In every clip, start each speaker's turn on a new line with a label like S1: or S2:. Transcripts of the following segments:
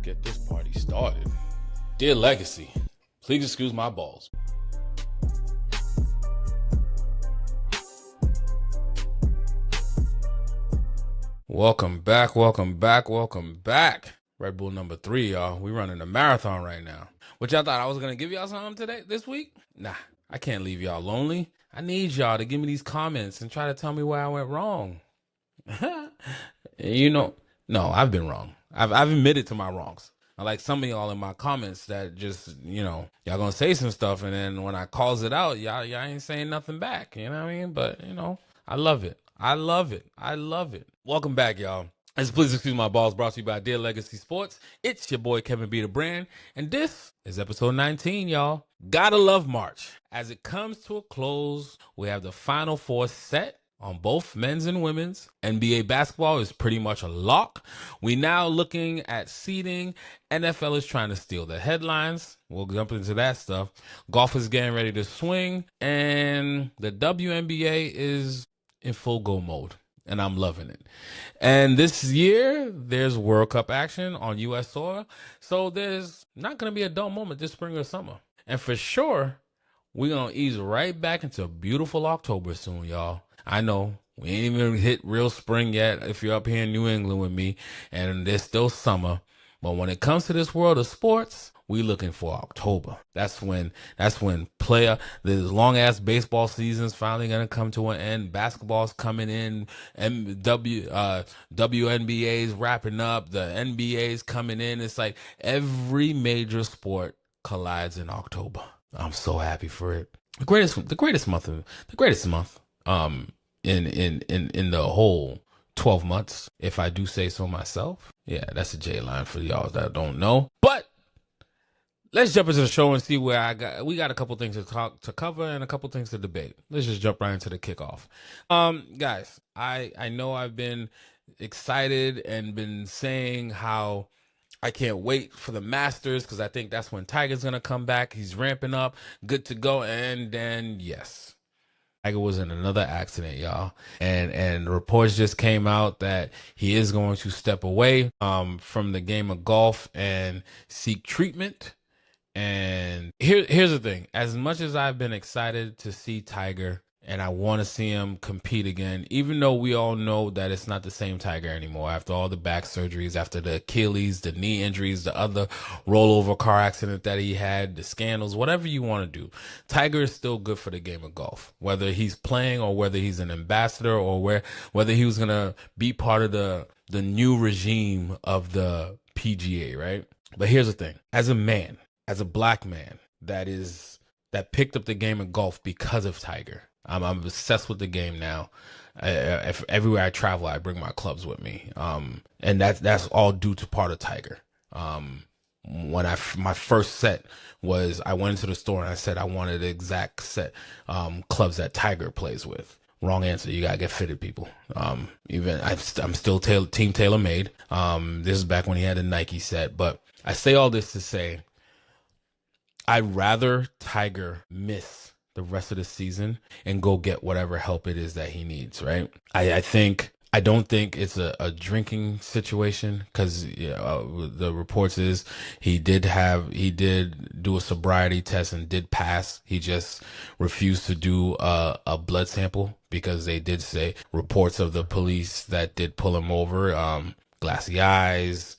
S1: get this party started. Dear Legacy, please excuse my balls. Welcome back. Red Bull number 3, y'all. We running a marathon right now. What y'all thought I was gonna give y'all something this week? Nah, I can't leave y'all lonely. I need y'all to give me these comments and try to tell me where I went wrong. No, I've been wrong. I've admitted to my wrongs. I like some of y'all in my comments that just, y'all gonna say some stuff, and then when I calls it out, y'all ain't saying nothing back. You know what I mean? But, I love it. I love it. Welcome back, y'all. As Please Excuse My Balls, brought to you by Dear Legacy Sports. It's your boy, Kevin B. the Brand, and this is episode 19, y'all. Gotta love March. As it comes to a close, we have the Final Four set on both men's and women's. NBA basketball is pretty much a lock. We now looking at seeding. NFL is trying to steal the headlines. We'll jump into that stuff. Golf is getting ready to swing, and the WNBA is in full go mode, and I'm loving it. And this year, there's World Cup action on U.S. soil, so there's not going to be a dull moment this spring or summer. And for sure, we're going to ease right back into beautiful October soon, y'all. I know we ain't even hit real spring yet if you're up here in New England with me, and there's still summer. But when it comes to this world of sports, we looking for October. That's when the long ass baseball season's finally gonna come to an end. Basketball's coming in, and WNBA's wrapping up. The NBA's coming in. It's like every major sport collides in October. I'm so happy for it. The greatest month in the whole 12 months, if I do say so myself. Yeah, that's a J line for y'all that don't know. But let's jump into the show and see where we got a couple things to cover and a couple things to debate. Let's just jump right into the kickoff. Guys, I know I've been excited and been saying how I can't wait for the Masters because I think that's when Tiger's going to come back. He's ramping up, good to go. And then, yes, Tiger was in another accident, y'all. And reports just came out that he is going to step away from the game of golf and seek treatment. And here's the thing. As much as I've been excited to see Tiger and I want to see him compete again, even though we all know that it's not the same Tiger anymore after all the back surgeries, after the Achilles, the knee injuries, the other rollover car accident that he had, the scandals, whatever you want to do, Tiger is still good for the game of golf, whether he's playing or whether he's an ambassador or whether he was going to be part of the new regime of the PGA, right? But here's the thing. As a black man that picked up the game of golf because of Tiger, I'm obsessed with the game now. If everywhere I travel, I bring my clubs with me. And that's all due to part of Tiger. My first set was, I went into the store and I said I wanted the exact set clubs that Tiger plays with. Wrong answer. You gotta get fitted, people. I'm still team TaylorMade. This is back when he had a Nike set. But I say all this to say, I'd rather Tiger miss the rest of the season and go get whatever help it is that he needs, right? I don't think it's a drinking situation because the reports is he did do a sobriety test and did pass. He just refused to do a blood sample because they did say reports of the police that did pull him over, glassy eyes,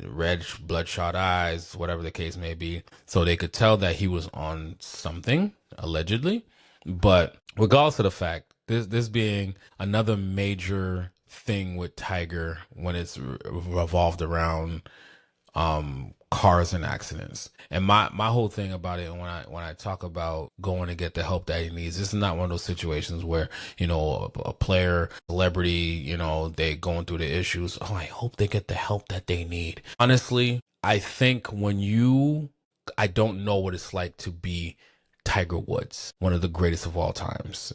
S1: red bloodshot eyes, whatever the case may be. So they could tell that he was on something, allegedly. But regardless of the fact, this being another major thing with Tiger when it's revolved around cars and accidents. And my whole thing about it, when I talk about going to get the help that he needs, this is not one of those situations where, a player, celebrity, they going through the issues. Oh, I hope they get the help that they need. Honestly, I think I don't know what it's like to be Tiger Woods, one of the greatest of all times.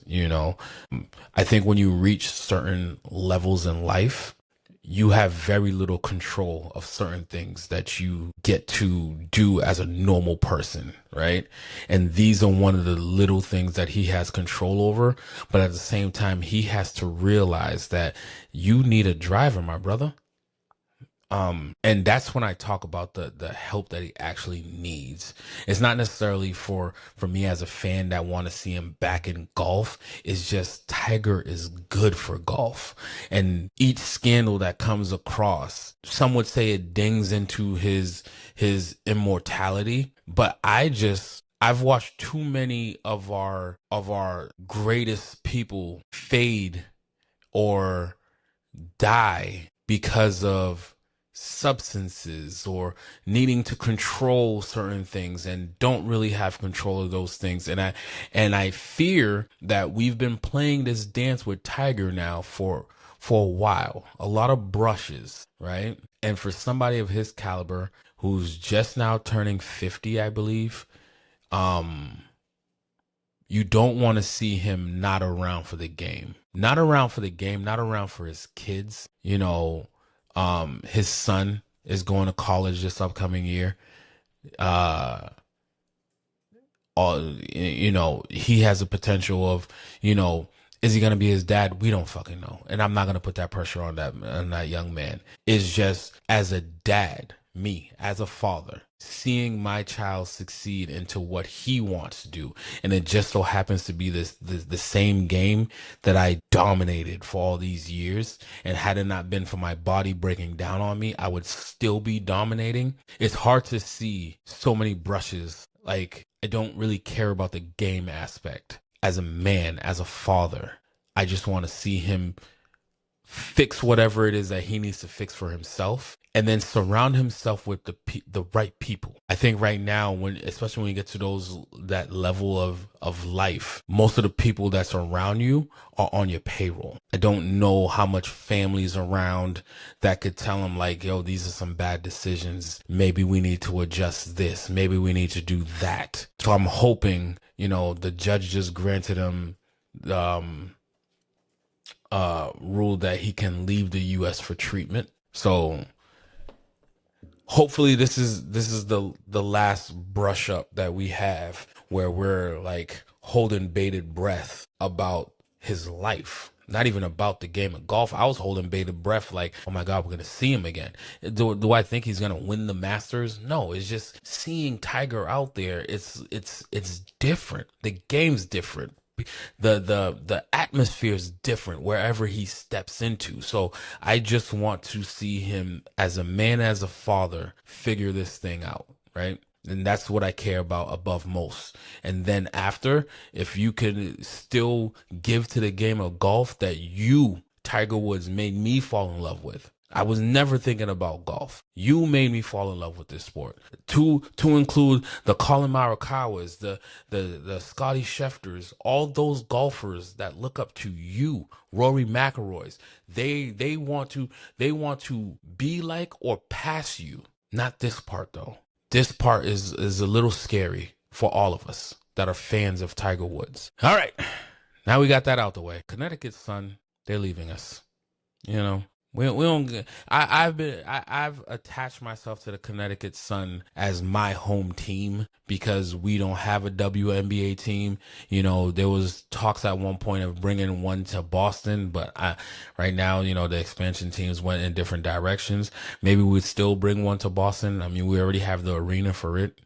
S1: I think when you reach certain levels in life, you have very little control of certain things that you get to do as a normal person, right? And these are one of the little things that he has control over. But at the same time, he has to realize that you need a driver, my brother. And that's when I talk about the help that he actually needs. It's not necessarily for me as a fan that want to see him back in golf. It's just Tiger is good for golf. And each scandal that comes across, some would say it dings into his immortality, but I've watched too many of our greatest people fade or die because of substances or needing to control certain things and don't really have control of those things. And I fear that we've been playing this dance with Tiger now for a while. A lot of brushes, right? And for somebody of his caliber who's just now turning 50, I believe, you don't want to see him not around for the game. Not around for the game, not around for his kids. His son is going to college this upcoming year. He has a potential of, is he going to be his dad? We don't fucking know. And I'm not going to put that pressure on that young man. It's just, as a dad, me as a father, seeing my child succeed into what he wants to do, and it just so happens to be the same game that I dominated for all these years, and had it not been for my body breaking down on me, I would still be dominating. It's hard to see so many brushes. Like, I don't really care about the game aspect. As a man, as a father, I just want to see him fix whatever it is that he needs to fix for himself, and then surround himself with the right people. I think right now, especially when you get to that level of life, most of the people that's around you are on your payroll. I don't know how much family's around that could tell him, like, yo, these are some bad decisions. Maybe we need to adjust this. Maybe we need to do that. So I'm hoping, the judge just granted him rule that he can leave the U.S. for treatment. So hopefully this is the last brush up that we have, where we're like holding bated breath about his life. Not even about the game of golf. I was holding bated breath like, oh my God, we're going to see him again. Do I think he's going to win the Masters? No, it's just seeing Tiger out there. It's different. The game's different. The atmosphere is different wherever he steps into. So I just want to see him as a man, as a father, figure this thing out, right? And that's what I care about above most. And then after, if you can still give to the game of golf that you, Tiger Woods, made me fall in love with. I was never thinking about golf. You made me fall in love with this sport. To include the Colin Morikawas, the Scotty Schefters, all those golfers that look up to you, Rory McIlroy's. They want to be like or pass you. Not this part though. This part is a little scary for all of us that are fans of Tiger Woods. All right, now we got that out the way. Connecticut Sun, they're leaving us. We don't. I've attached myself to the Connecticut Sun as my home team because we don't have a WNBA team. There was talks at one point of bringing one to Boston, but right now, the expansion teams went in different directions. Maybe we'd still bring one to Boston. I mean, we already have the arena for it.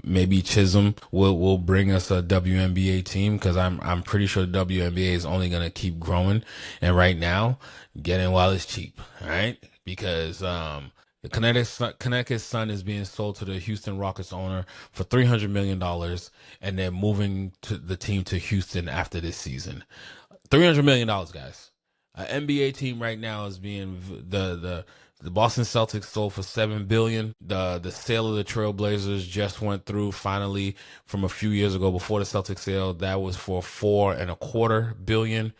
S1: Maybe Chisholm will bring us a WNBA team, because I'm pretty sure the WNBA is only gonna keep growing. And right now, get in while it's cheap, all right? Because the Connecticut Sun is being sold to the Houston Rockets owner for $300 million, and they're moving the team to Houston after this season. $300 million, guys. An NBA team right now is being the Boston Celtics sold for $7 billion. The sale of the Trailblazers just went through finally from a few years ago. Before the Celtics sale, that was for $4.25 billion.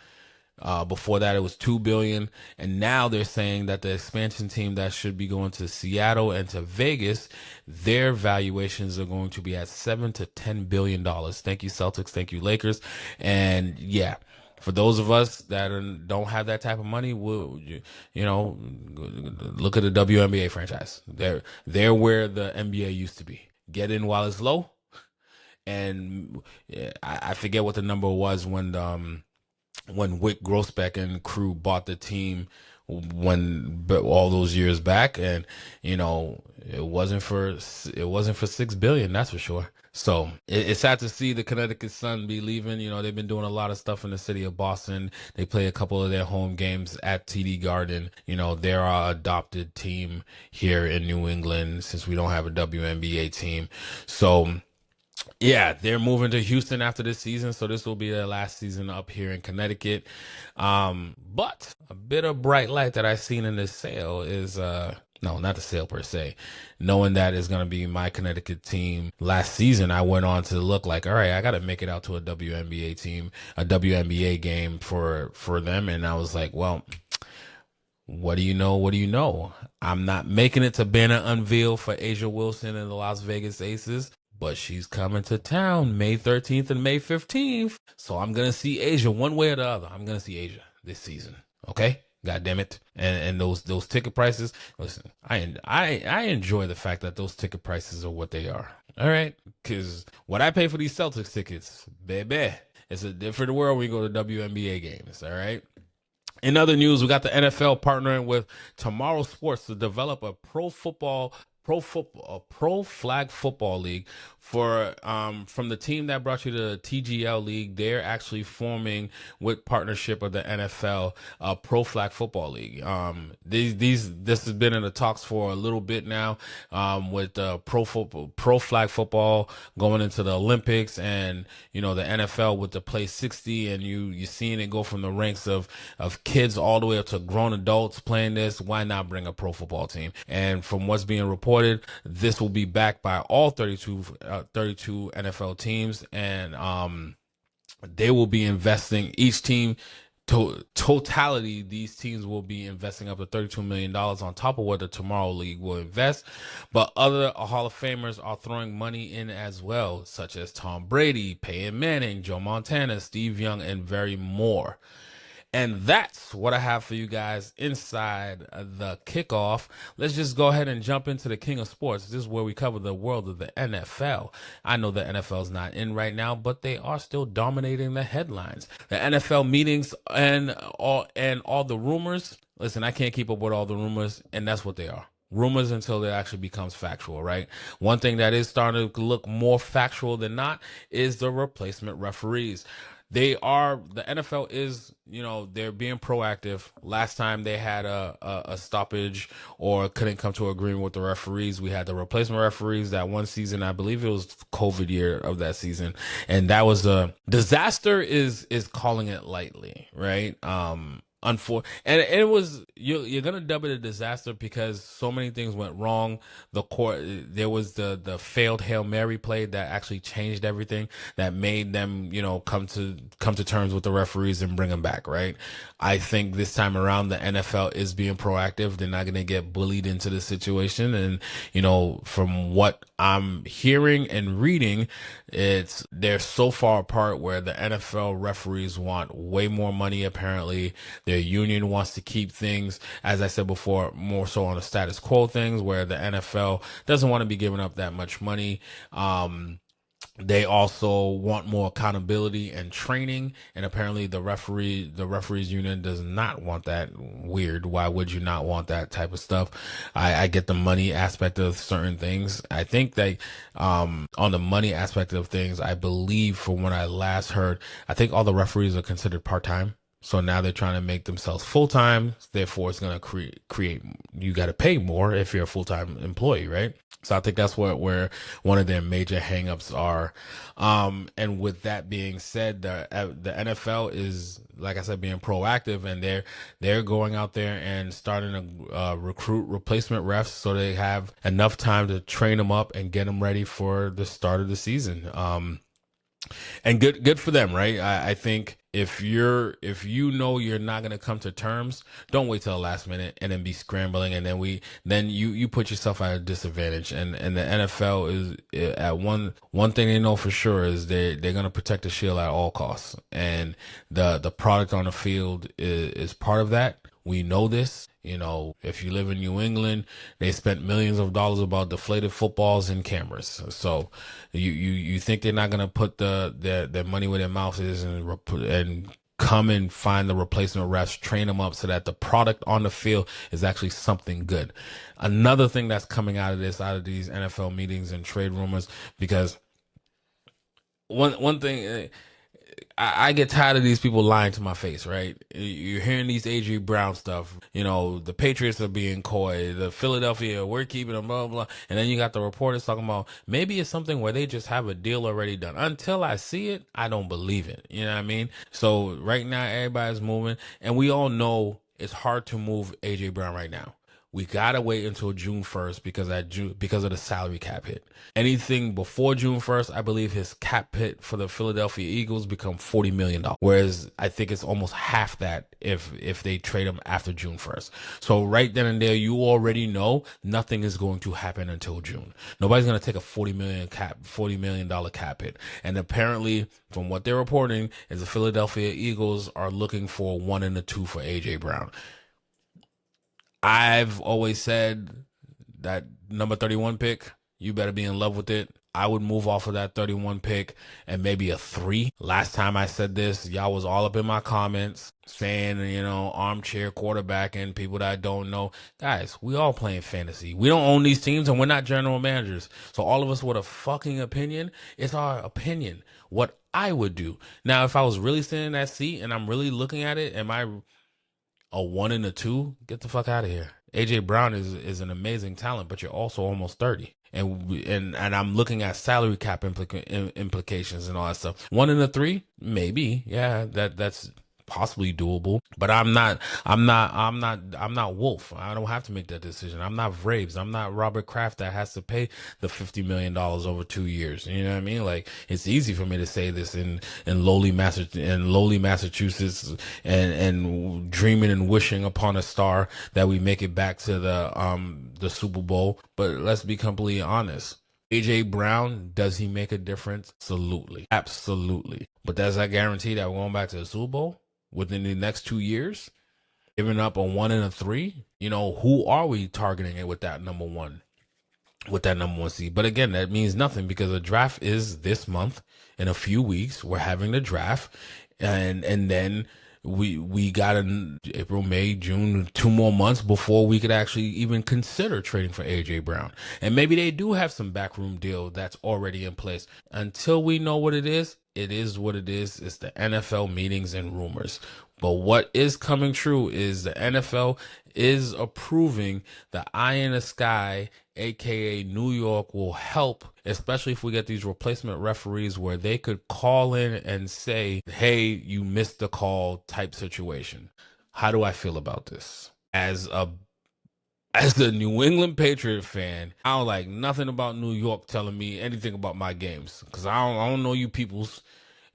S1: Before that, it was $2 billion. And now they're saying that the expansion team that should be going to Seattle and to Vegas, their valuations are going to be at $7 to $10 billion. Thank you, Celtics. Thank you, Lakers. And yeah. For those of us that don't have that type of money, we'll, look at the WNBA franchise. They're where the NBA used to be. Get in while it's low. And I forget what the number was when Wick Grossbeck and crew bought the team. but all those years back, and you know, it wasn't for 6 billion, that's for sure. So it's sad to see the Connecticut Sun be leaving. You know, they've been doing a lot of stuff in the city of Boston. They play a couple of their home games at TD Garden. You know, they're our adopted team here in New England since we don't have a WNBA team. So yeah, they're moving to Houston after this season, so this will be their last season up here in Connecticut. But a bit of bright light that I've seen in this sale is no, not the sale per se. Knowing that is going to be my Connecticut team last season, I went on to look like, all right, I got to make it out to a WNBA team, a WNBA game for them, and I was like, well, what do you know? What do you know? I'm not making it to banner unveil for Asia Wilson and the Las Vegas Aces, but she's coming to town May 13th and May 15th. So I'm going to see Asia one way or the other. I'm going to see Asia this season. Okay? God damn it. And those ticket prices, listen, I enjoy the fact that those ticket prices are what they are. All right? Because what I pay for these Celtics tickets, baby, it's a different world when we go to WNBA games. All right? In other news, we got the NFL partnering with Tomorrow Sports to develop a pro flag football league for from the team that brought you the TGL league. They're actually forming, with partnership of the NFL, a pro flag football league. This has been in the talks for a little bit now, with pro flag football going into the Olympics, and you know, the NFL with the play 60, and you seeing it go from the ranks of kids all the way up to grown adults playing this. Why not bring a pro football team? And from what's being reported, this will be backed by all 32 NFL teams, and they will be investing, each team totality, these teams will be investing up to $32 million on top of what the Tomorrow League will invest. But other Hall of Famers are throwing money in as well, such as Tom Brady, Peyton Manning, Joe Montana, Steve Young, and very more. And that's what I have for you guys inside the kickoff. Let's just go ahead and jump into the king of sports. This is where we cover the world of the NFL. I know the NFL is not in right now, but they are still dominating the headlines. The NFL meetings and all the rumors. Listen, I can't keep up with all the rumors, and that's what they are. Rumors until it actually becomes factual, right? One thing that is starting to look more factual than not is the replacement referees. The NFL is, you know, they're being proactive. Last time they had a stoppage or couldn't come to an agreement with the referees, we had the replacement referees that one season. I believe it was COVID year of that season, and that was a disaster. Is calling it lightly, right? And it was, you're gonna dub it a disaster because so many things went wrong. There was the failed Hail Mary play that actually changed everything, that made them, you know, come to terms with the referees and bring them back, right? I think this time around the NFL is being proactive. They're not gonna get bullied into the situation, and you know, from what I'm hearing and reading, they're so far apart where the NFL referees want way more money apparently. Their union wants to keep things, as I said before, more so on the status quo things, where the NFL doesn't want to be giving up that much money. They also want more accountability and training, and apparently the referees union does not want that. Weird. Why would you not want that type of stuff? I get the money aspect of certain things. I think that on the money aspect of things, I believe from when I last heard, I think all the referees are considered part-time. So now they're trying to make themselves full-time. Therefore, it's going to create, you got to pay more if you're a full-time employee, right? So I think that's where one of their major hangups are. And with that being said, the NFL is, like I said, being proactive, and they're going out there and starting to recruit replacement refs so they have enough time to train them up and get them ready for the start of the season. And good for them, right? I think if you know you're not going to come to terms, don't wait till the last minute and then be scrambling, and then you put yourself at a disadvantage. And the NFL is at one thing they know for sure is they're going to protect the shield at all costs, and the product on the field is part of that. We know this. You know, if you live in New England, they spent millions of dollars about deflated footballs and cameras. So you think they're not going to put their money where their mouth is and come and find the replacement refs, train them up so that the product on the field is actually something good. Another thing that's coming out of this, out of these NFL meetings and trade rumors, because one thing, I get tired of these people lying to my face, right? You're hearing these AJ Brown stuff. You know, the Patriots are being coy. The Philadelphia, we're keeping them, blah, blah, blah. And then you got the reporters talking about maybe it's something where they just have a deal already done. Until I see it, I don't believe it. You know what I mean? So right now, everybody's moving. And we all know it's hard to move AJ Brown right now. We gotta wait until June 1st because of the salary cap hit. Anything before June 1st, I believe his cap hit for the Philadelphia Eagles become $40 million. Whereas I think it's almost half that if they trade him after June 1st. So right then and there, you already know nothing is going to happen until June. Nobody's gonna take a $40 million cap hit. And apparently, from what they're reporting, is the Philadelphia Eagles are looking for 1 and a 2 for AJ Brown. I've always said that number 31 pick, you better be in love with it. I would move off of that 31 pick and maybe a 3. Last time I said this, y'all was all up in my comments saying, you know, armchair quarterback and people that I don't know. Guys, we all playing fantasy. We don't own these teams and we're not general managers. So all of us with a fucking opinion, it's our opinion. What I would do. Now, if I was really sitting in that seat and I'm really looking at it, am I a 1 and a 2? Get the fuck out of here. AJ Brown is an amazing talent, but you're also almost 30. And I'm looking at salary cap implications and all that stuff. 1 and a 3, maybe, yeah, that's possibly doable. But I'm not Wolf. I don't have to make that decision. I'm not Vraves. I'm not Robert Kraft that has to pay the $50 million over 2 years. You know what I mean? Like, it's easy for me to say this in lowly Massachusetts and dreaming and wishing upon a star that we make it back to the Super Bowl. But let's be completely honest. AJ Brown, does he make a difference? Absolutely. Absolutely. But does that guarantee that we're going back to the Super Bowl within the next 2 years? Giving up a 1 and a 3? You know, who are we targeting it with that number one? With that number 1 seed? But again, that means nothing because the draft is this month. In a few weeks, we're having the draft. And then we got in April, May, June, 2 more months before we could actually even consider trading for AJ Brown. And maybe they do have some backroom deal that's already in place. Until we know what it is what it is. It's the NFL meetings and rumors. But what is coming true is the NFL is approving the eye in the sky, aka New York, will help, especially if we get these replacement referees where they could call in and say, hey, you missed the call type situation. How do I feel about this? As the New England Patriot fan, I don't like nothing about New York telling me anything about my games because I don't know you peoples.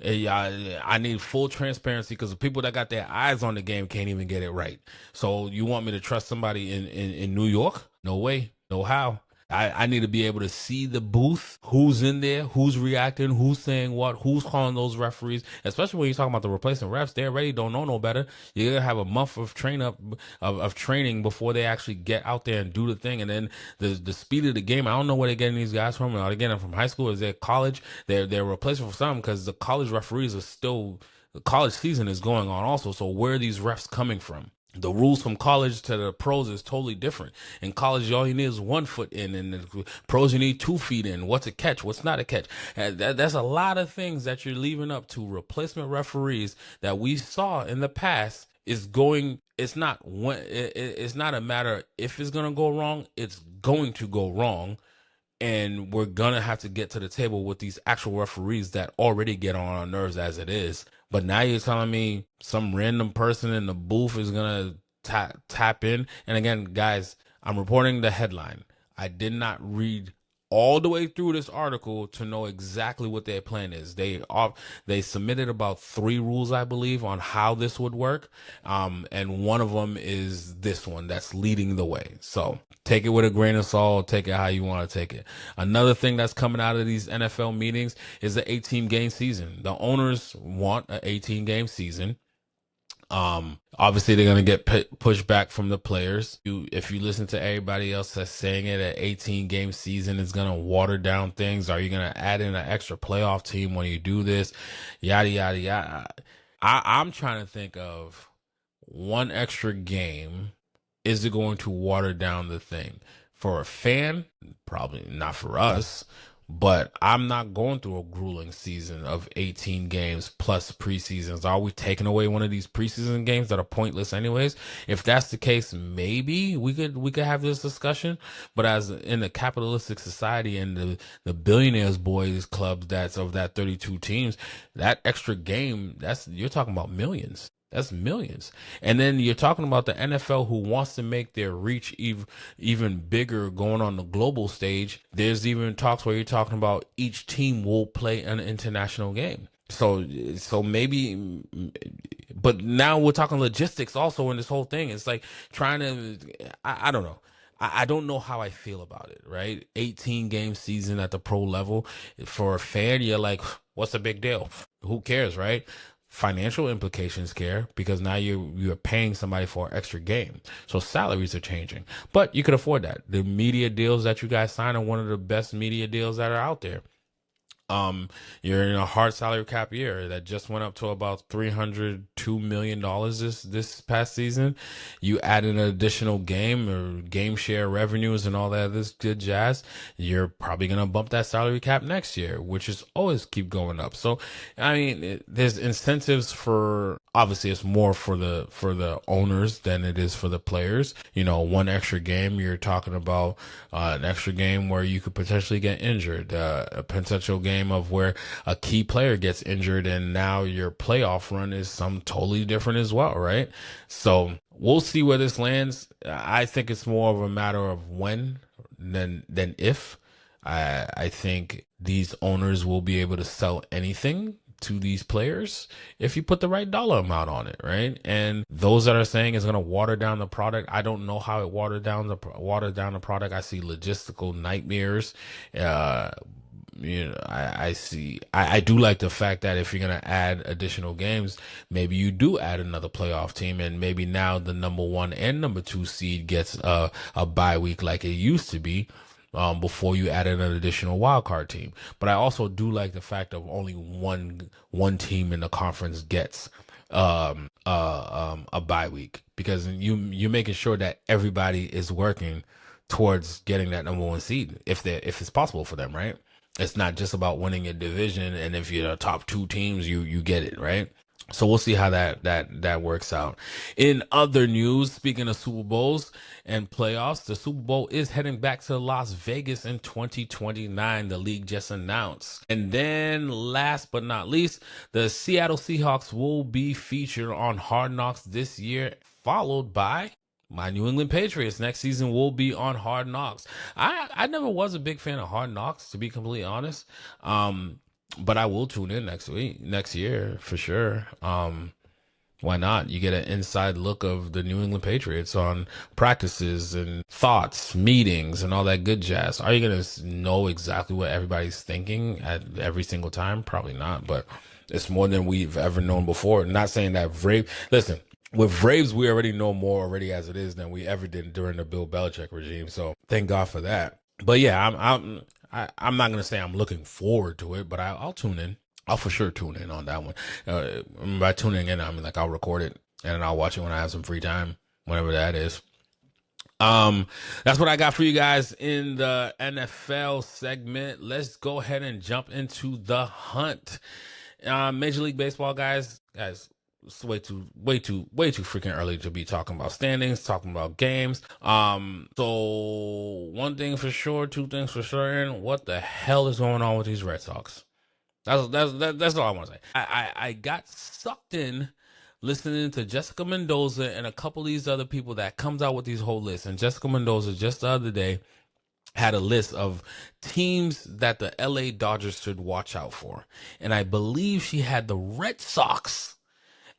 S1: I need full transparency because the people that got their eyes on the game can't even get it right. So you want me to trust somebody in New York? No way, no how. I need to be able to see the booth, who's in there, who's reacting, who's saying what, who's calling those referees, especially when you're talking about the replacement refs. They already don't know no better. You're going to have a month of training before they actually get out there and do the thing. And then the speed of the game, I don't know where they're getting these guys from. Are they getting them from high school? Is it college? They're replacing for some because the college referees are still, the college season is going on also. So where are these refs coming from? The rules from college to the pros is totally different. In college, all you need is 1 foot in, and the pros, you need 2 feet in. What's a catch? What's not a catch? And that's a lot of things that you're leaving up to replacement referees that we saw in the past. It's not a matter if it's going to go wrong. It's going to go wrong. And we're going to have to get to the table with these actual referees that already get on our nerves as it is. But now you're telling me some random person in the booth is going to tap in. And again, guys, I'm reporting the headline. I did not read all the way through this article to know exactly what their plan is. They submitted about 3 rules, I believe, on how this would work. And one of them is this one that's leading the way. So take it with a grain of salt. Take it how you want to take it. Another thing that's coming out of these NFL meetings is the 18-game season. The owners want an 18-game season. Obviously they're going to get pushed back from the players. If you listen to everybody else that's saying it, an 18-game season is going to water down things. Are you going to add in an extra playoff team when you do this? Yada, yada, yada. I'm trying to think of one extra game. Is it going to water down the thing? For a fan, probably not for us, but I'm not going through a grueling season of 18 games plus preseasons. Are we taking away one of these preseason games that are pointless anyways? If that's the case, maybe we could have this discussion. But as in a capitalistic society and the billionaires boys clubs that's of that 32 teams, that extra game, you're talking about millions. That's millions. And then you're talking about the NFL who wants to make their reach even bigger going on the global stage. There's even talks where you're talking about each team will play an international game. So maybe, but now we're talking logistics also in this whole thing. It's like trying to, I don't know. I don't know how I feel about it, right? 18 game season at the pro level. For a fan, you're like, what's the big deal? Who cares, right? Financial implications care because now you're paying somebody for an extra game. So salaries are changing. But you could afford that. The media deals that you guys sign are one of the best media deals that are out there. You're in a hard salary cap year that just went up to about $302 million this past season. You add an additional game or game share revenues and all that this good jazz. You're probably gonna bump that salary cap next year, which is always keep going up. So, I mean, there's incentives for. Obviously, it's more for the owners than it is for the players. You know, one extra game, you're talking about an extra game where you could potentially get injured, a potential game of where a key player gets injured, and now your playoff run is some totally different as well, right? So we'll see where this lands. I think it's more of a matter of when than if. I think these owners will be able to sell anything to these players if you put the right dollar amount on it, right? And those that are saying it's going to water down the product, I don't know how it watered down the product. I see logistical nightmares. I do like the fact that if you're going to add additional games, maybe you do add another playoff team, and maybe now the number 1 and number 2 seed gets a bye week like it used to be. Before you added an additional wild card team. But I also do like the fact of only one team in the conference gets a bye week, because you're making sure that everybody is working towards getting that number 1 seed if it's possible for them, right? It's not just about winning a division, and if you're the top 2 teams, you get it, right? So we'll see how that works out. In other news, speaking of Super Bowls and playoffs, the Super Bowl is heading back to Las Vegas in 2029. The league just announced. And then last but not least, the Seattle Seahawks will be featured on Hard Knocks this year, followed by my New England Patriots next season will be on Hard Knocks. I never was a big fan of Hard Knocks, to be completely honest. But I will tune in next year for sure. Why not? You get an inside look of the New England Patriots on practices and thoughts, meetings, and all that good jazz. Are you going to know exactly what everybody's thinking at every single time? Probably not, but it's more than we've ever known before. Not saying that listen, with Braves, we already know more already as it is than we ever did during the Bill Belichick regime. So thank God for that. But yeah, I'm not going to say I'm looking forward to it, but I'll tune in. I'll for sure tune in on that one. By tuning in, I mean, like, I'll record it and I'll watch it when I have some free time, whenever that is. That's what I got for you guys in the NFL segment. Let's go ahead and jump into the hunt. Major League Baseball, guys, it's way too freaking early to be talking about standings, talking about games. So one thing for sure, two things for certain. What the hell is going on with these Red Sox? That's all I want to say. I got sucked in listening to Jessica Mendoza and a couple of these other people that comes out with these whole lists. And Jessica Mendoza just the other day had a list of teams that the LA Dodgers should watch out for. And I believe she had the Red Sox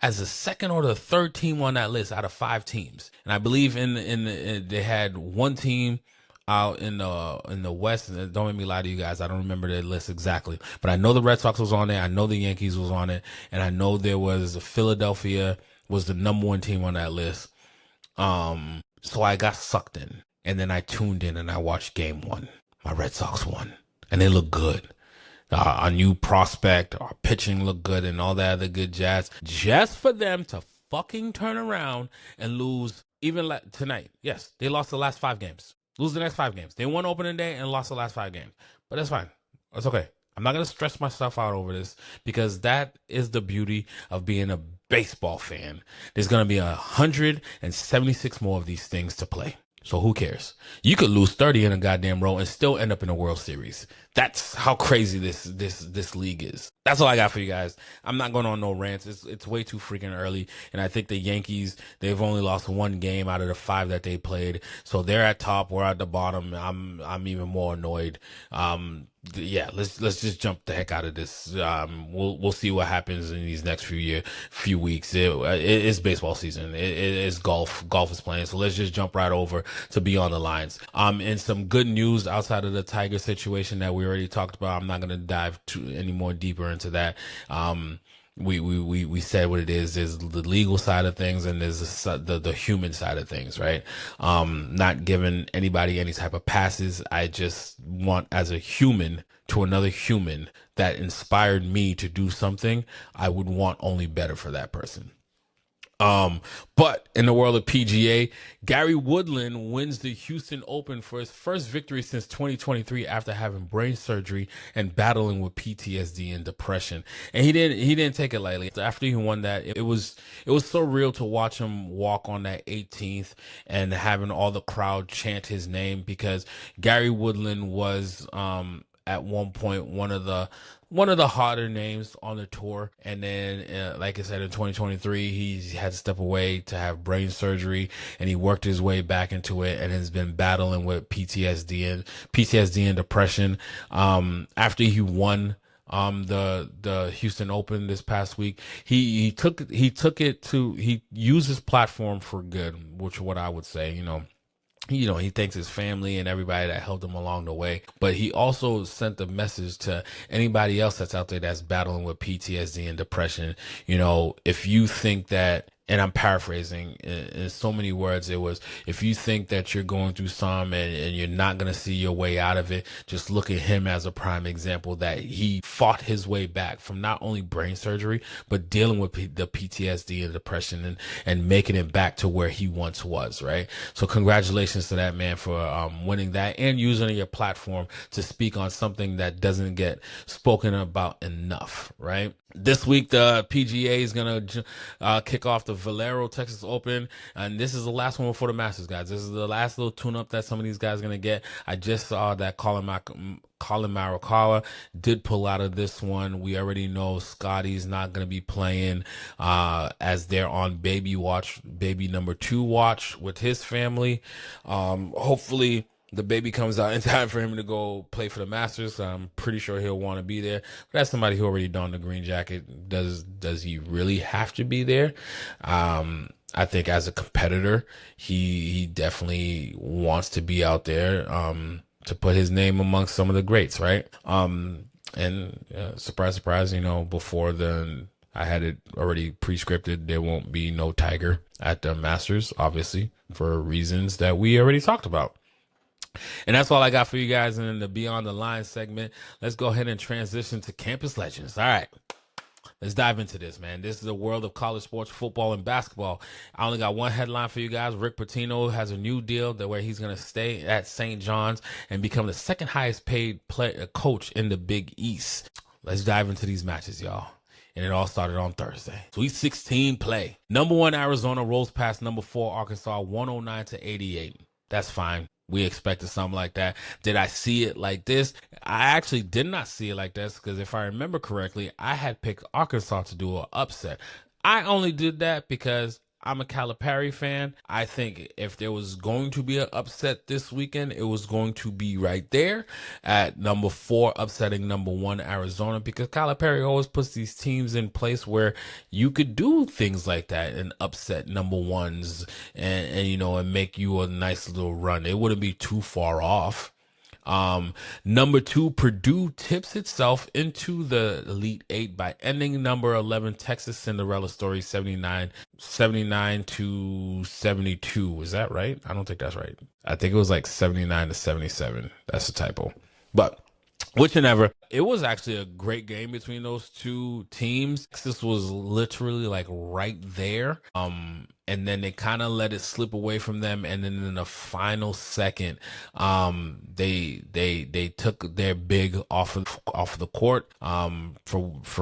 S1: as the second or the third team on that list out of 5 teams. And I believe they had one team out in the West. And don't make me lie to you guys, I don't remember the list exactly, but I know the Red Sox was on there. I know the Yankees was on it, and I know there was Philadelphia was the number 1 team on that list. So I got sucked in, and then I tuned in and I watched game 1. My Red Sox won, and they look good. our new prospect, our pitching look good, and all that other good jazz. Just for them to fucking turn around and lose, even tonight. Yes, they lost the last 5 games. Lose the next 5 games. They won opening day and lost the last 5 games. But that's fine. That's okay. I'm not going to stress myself out over this, because that is the beauty of being a baseball fan. There's going to be 176 more of these things to play. So who cares? You could lose 30 in a goddamn row and still end up in a World Series. That's how crazy this league is. That's all I got for you guys. I'm not going on no rants. It's way too freaking early. And I think the Yankees, they've only lost 1 game out of the 5 that they played. So they're at top, we're at the bottom. I'm even more annoyed. Yeah, let's just jump the heck out of this. We'll see what happens in these next few weeks. It's baseball season. It's golf. Golf is playing. So let's just jump right over to Beyond the Lines. And some good news outside of the Tiger situation that we already talked about. I'm not gonna dive any more deeper into that. We said what it is. There's the legal side of things, and there's the human side of things, right? Not giving anybody any type of passes. I just want, as a human to another human that inspired me to do something, I would want only better for that person. But in the world of PGA, Gary Woodland wins the Houston Open for his first victory since 2023 after having brain surgery and battling with PTSD and depression. And he didn't take it lightly. After he won that, it was so real to watch him walk on that 18th and having all the crowd chant his name, because Gary Woodland was at one point one of the harder names on the tour. And then, like I said, in 2023, he had to step away to have brain surgery, and he worked his way back into it and has been battling with PTSD and depression. After he won the Houston Open this past week, he used his platform for good, which is what I would say. He thanks his family and everybody that helped him along the way. But he also sent a message to anybody else that's out there that's battling with PTSD and depression. If you think that, and I'm paraphrasing in so many words, it was, if you think that you're going through some and you're not going to see your way out of it, just look at him as a prime example that he fought his way back from not only brain surgery, but dealing with the PTSD and depression and making it back to where he once was, right? So congratulations to that man for winning that and using your platform to speak on something that doesn't get spoken about enough, right? This week, the PGA is going to kick off the Valero Texas Open, and this is the last one before the Masters, guys. This is the last little tune-up that some of these guys are going to get. I just saw that Colin Morikawa did pull out of this one. We already know Scotty's not going to be playing as they're on baby number 2 watch with his family. Hopefully the baby comes out in time for him to go play for the Masters. I'm pretty sure he'll want to be there. But that's somebody who already donned the green jacket. Does he really have to be there? I think as a competitor, he definitely wants to be out there to put his name amongst some of the greats, right? And surprise, surprise, before I had it already pre-scripted. There won't be no Tiger at the Masters, obviously, for reasons that we already talked about. And that's all I got for you guys in the Beyond the Line segment. Let's go ahead and transition to Campus Legends. All right. Let's dive into this, man. This is the world of college sports, football, and basketball. I only got one headline for you guys. Rick Pitino has a new deal where he's going to stay at St. John's and become the second highest paid coach in the Big East. Let's dive into these matches, y'all. And it all started on Thursday. Sweet 16 play. Number 1 Arizona rolls past number 4 Arkansas 109-88. That's fine. We expected something like that. Did I see it like this? I actually did not see it like this, because if I remember correctly, I had picked Arkansas to do an upset. I only did that because I'm a Calipari fan. I think if there was going to be an upset this weekend, it was going to be right there at number 4 upsetting number 1 Arizona, because Calipari always puts these teams in place where you could do things like that and upset number 1s and make you a nice little run. It wouldn't be too far off. Number 2, Purdue tips itself into the Elite 8 by ending number 11 Texas Cinderella story 79-72. Is that right? I don't think that's right. I think it was like 79-77. That's a typo. But Whichever. It was actually a great game between those two teams. Texas was literally like right there. And then they kind of let it slip away from them. And then in the final second, they took their big off the court. For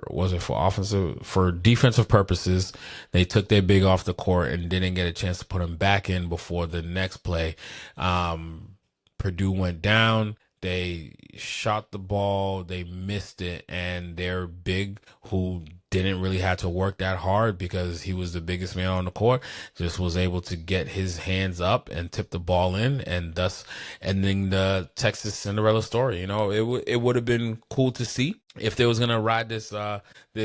S1: was it for offensive for defensive purposes? They took their big off the court and didn't get a chance to put him back in before the next play. Purdue went down. They shot the ball, they missed it, and their big, who didn't really have to work that hard because he was the biggest man on the court, just was able to get his hands up and tip the ball in, and thus ending the Texas Cinderella story. You know, it would have been cool to see if they was gonna ride this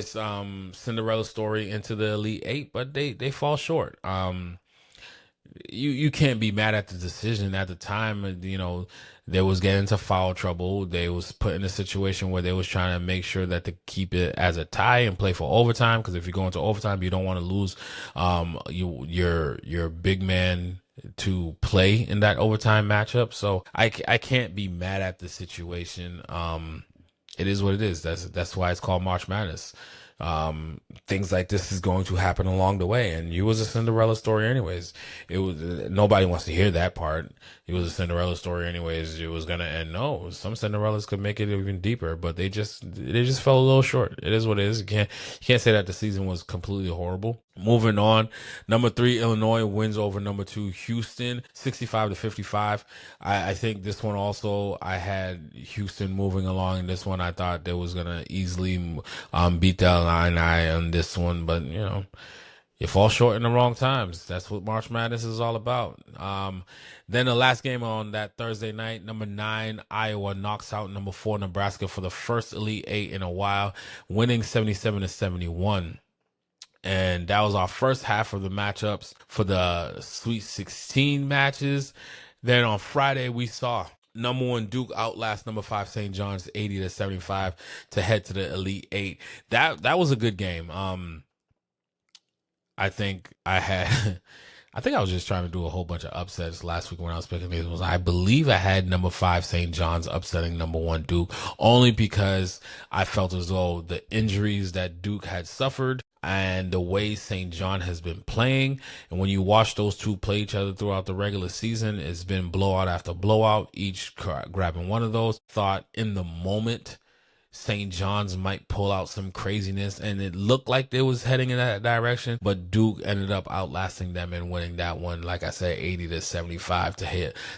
S1: Cinderella story into the Elite Eight, but they fall short. You can't be mad at the decision at the time. You know, they was getting into foul trouble. They was put in a situation where they was trying to make sure that to keep it as a tie and play for overtime. Because if you go into overtime, you don't want to lose your big man to play in that overtime matchup. So I can't be mad at the situation. It is what it is. That's why it's called March Madness. Things like this is going to happen along the way, and you was a Cinderella story anyways. It was nobody wants to hear that part. It was a Cinderella story anyways. It was gonna end. No, some Cinderellas could make it even deeper, but they just fell a little short. It is what it is. You can't say that the season was completely horrible. Moving on, number 3 Illinois wins over number 2 Houston 65-55. I think this one also I had Houston moving along. In this one I thought they was gonna easily beat the Illini on this one, but you know, you fall short in the wrong times. That's what March Madness is all about. Then the last game on that Thursday night, number 9 Iowa knocks out number 4 Nebraska for the first Elite Eight in a while, winning 77-71. And that was our first half of the matchups for the Sweet 16 matches. Then on Friday, we saw number 1 Duke outlast number 5 St. John's 80-75 to head to the Elite Eight. That was a good game. I think I was just trying to do a whole bunch of upsets last week when I was picking these ones. I believe I had number 5 St. John's upsetting number 1 Duke, only because I felt as though the injuries that Duke had suffered and the way St. John has been playing, and when you watch those two play each other throughout the regular season, it's been blowout after blowout, each grabbing one of those. Thought in the moment St. John's might pull out some craziness, and it looked like they was heading in that direction, but Duke ended up outlasting them and winning that one, like I said, 80-75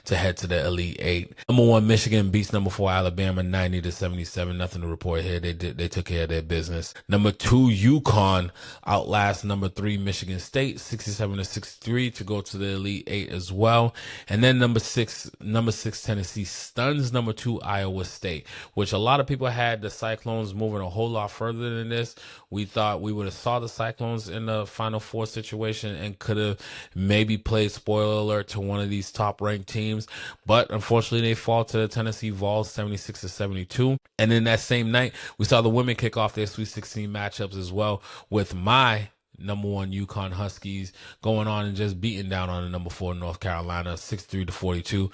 S1: to head to the Elite Eight. Number 1 Michigan beats number 4 Alabama 90-77. Nothing to report here. They took care of their business. Number 2 UConn outlast number 3 Michigan State 67-63 to go to the Elite Eight as well. And then number 6 Tennessee stuns number 2 Iowa State, which a lot of people had the Cyclones moving a whole lot further than this. We thought we would have saw the Cyclones in the Final Four situation and could have maybe played spoiler alert to one of these top ranked teams, but unfortunately they fall to the Tennessee Vols 76-72. And then that same night we saw the women kick off their Sweet 16 matchups as well, with my number 1 UConn Huskies going on and just beating down on the number 4 North Carolina 63-42.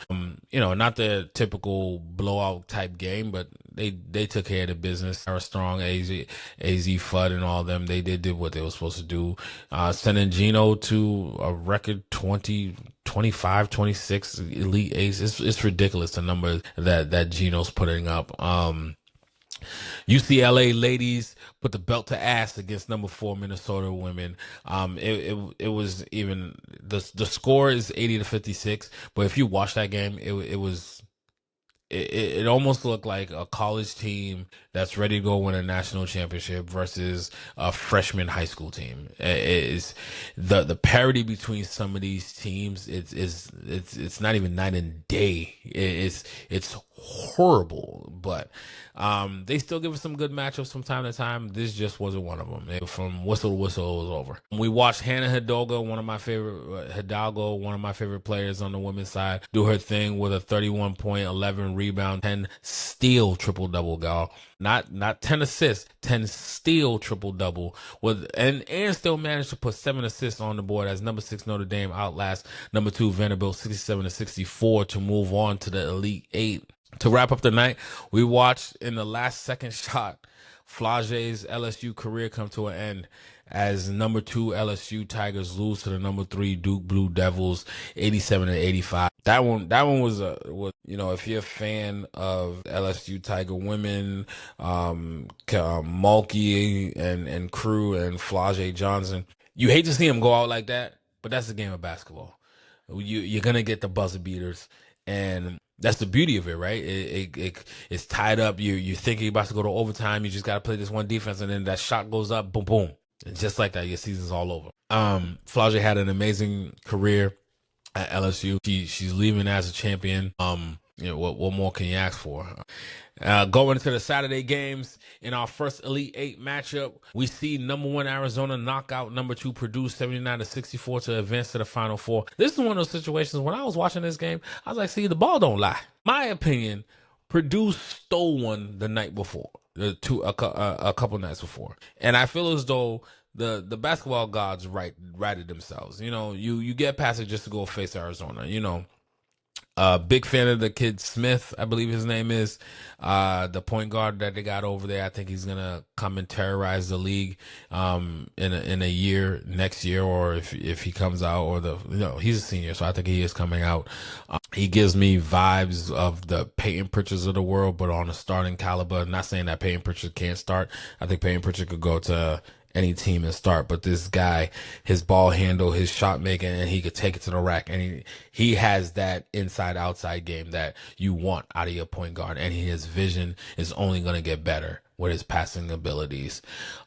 S1: You know, not the typical blowout type game, but they took care of the business. They were strong. AZ FUD and all them, they did what they were supposed to do. Sending Gino to a record 25, 26 Elite Eights. It's ridiculous the number that Gino's putting up. UCLA ladies put the belt to ass against number 4 Minnesota women. It was even the score is 80-56, but if you watch that game, it almost looked like a college team that's ready to go win a national championship versus a freshman high school team. It's the parity between some of these teams. It's not even night and day. It's horrible, but they still give us some good matchups from time to time. This just wasn't one of them. From whistle to whistle, it was over. We watched Hannah Hidalgo, one of my favorite players on the women's side, do her thing with a 31 point, 11 rebound, 10 steal triple double gal. not 10 assists, 10 steal triple-double, and still managed to put 7 assists on the board as number 6 Notre Dame outlast number 2 Vanderbilt 67-64 to move on to the Elite Eight. To wrap up the night, we watched in the last second shot Flage's LSU career come to an end as number 2 LSU Tigers lose to the number 3 Duke Blue Devils 87-85. That one was if you're a fan of LSU Tiger women, Mulkey and crew and Flage Johnson, you hate to see them go out like that, but that's the game of basketball. You're gonna get the buzzer beaters, and that's the beauty of it, right? It's tied up. You think you're about to go to overtime. You just got to play this one defense, and then that shot goes up, boom, boom. And just like that, your season's all over. Flage had an amazing career at LSU. She's leaving as a champion. What more can you ask for? Going into the Saturday games, in our first Elite Eight matchup, we see number 1 Arizona knock out number 2 Purdue 79-64 to advance to the Final Four. This is one of those situations when I was watching this game, I was like, see, the ball don't lie. My opinion, Purdue stole one the night before, a couple nights before. And I feel as though the basketball gods righted themselves. You get past it just to go face Arizona, Big fan of the kid Smith, I believe his name is, the point guard that they got over there. I think he's gonna come and terrorize the league in a year, next year, or if he comes out, or he's a senior, so I think he is coming out. He gives me vibes of the Peyton Pritchards of the world, but on a starting caliber. Not saying that Peyton Pritchard can't start. I think Peyton Pritchard could go to any team and start, but this guy, his ball handle, his shot making, and he could take it to the rack, and he has that inside outside game that you want out of your point guard, and his vision is only going to get better with his passing abilities.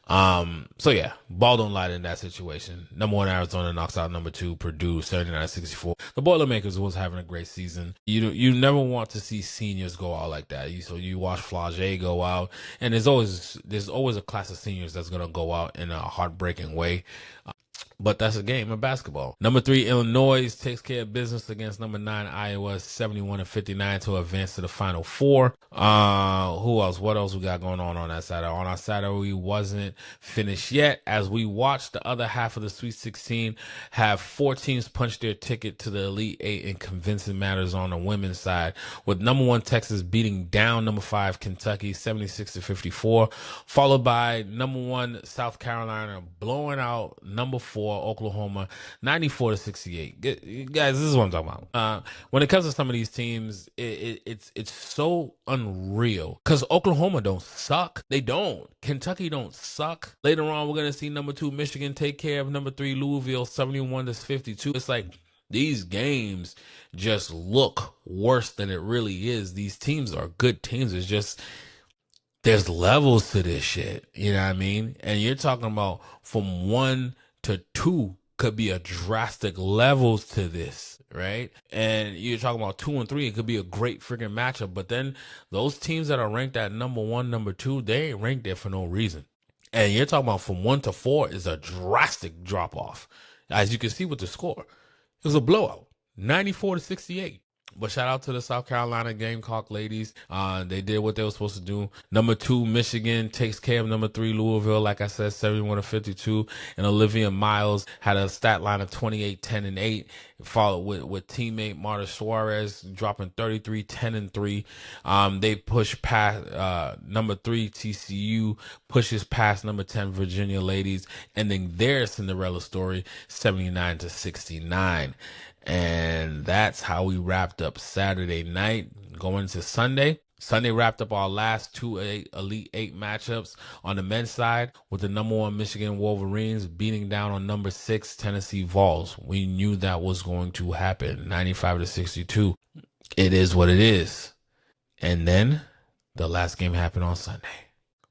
S1: So yeah, ball don't lie in that situation. Number 1 Arizona knocks out number 2 Purdue 79-64. The Boilermakers was having a great season. You never want to see seniors go out like that. So you watch Flage go out, and there's always a class of seniors that's gonna go out in a heartbreaking way. But that's a game of basketball. Number 3 Illinois takes care of business against number 9 Iowa 71-59 to advance to the Final Four. Who else? What else we got going on that Saturday? On our Saturday, we wasn't finished yet as we watched the other half of the Sweet 16 have 4 teams punch their ticket to the Elite Eight in convincing matters on the women's side, with number 1 Texas beating down number 5 Kentucky 76-54, followed by number 1 South Carolina blowing out number 4 Oklahoma 94-68. Guys, this is what I'm talking about. When it comes to some of these teams, it's so unreal because Oklahoma don't suck. They don't. Kentucky don't suck. Later on, we're gonna see number 2 Michigan take care of number 3 Louisville 71-52. It's like these games just look worse than it really is. These teams are good teams. It's just there's levels to this shit. You know what I mean? And you're talking about from 1 to 2 could be a drastic levels to this, right? And you're talking about 2 and 3, it could be a great freaking matchup. But then those teams that are ranked at number 1, number 2, they ain't ranked there for no reason. And you're talking about from 1 to 4 is a drastic drop off. As you can see with the score, it was a blowout, 94-68. But shout out to the South Carolina Gamecock ladies. They did what they were supposed to do. Number 2, Michigan takes care of number 3, Louisville. Like I said, 71-52. And Olivia Miles had a stat line of 28, 10, and 8. Followed with teammate Marta Suarez dropping 33, 10, and 3. They push past number 3, TCU pushes past number 10, Virginia ladies, ending their Cinderella story 79-69. And that's how we wrapped up Saturday night. Going to Sunday. Sunday wrapped up our last 2 Elite Eight matchups on the men's side with the number 1 Michigan Wolverines beating down on number 6 Tennessee Vols. We knew that was going to happen, 95-62. It is what it is. And then the last game happened on Sunday.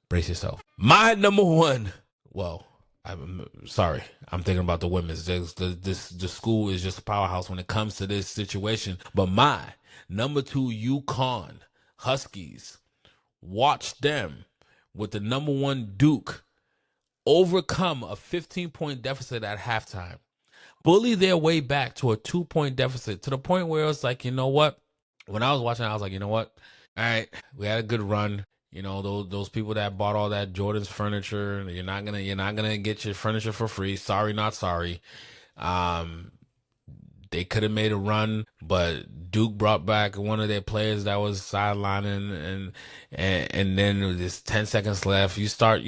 S1: Brace yourself. My number 1. Well, I'm sorry. I'm thinking about the women's. The school is just a powerhouse when it comes to this situation. But my number 2 UConn Huskies, watch them with the number 1 Duke overcome a 15-point deficit at halftime, bully their way back to a 2-point deficit to the point where it's like, you know what? When I was watching, I was like, you know what? All right, we had a good run. You know, those people that bought all that Jordan's furniture, you're not gonna get your furniture for free. Sorry, not sorry. Um, they could have made a run, but Duke brought back one of their players that was sidelining, and then with this 10 seconds left, you start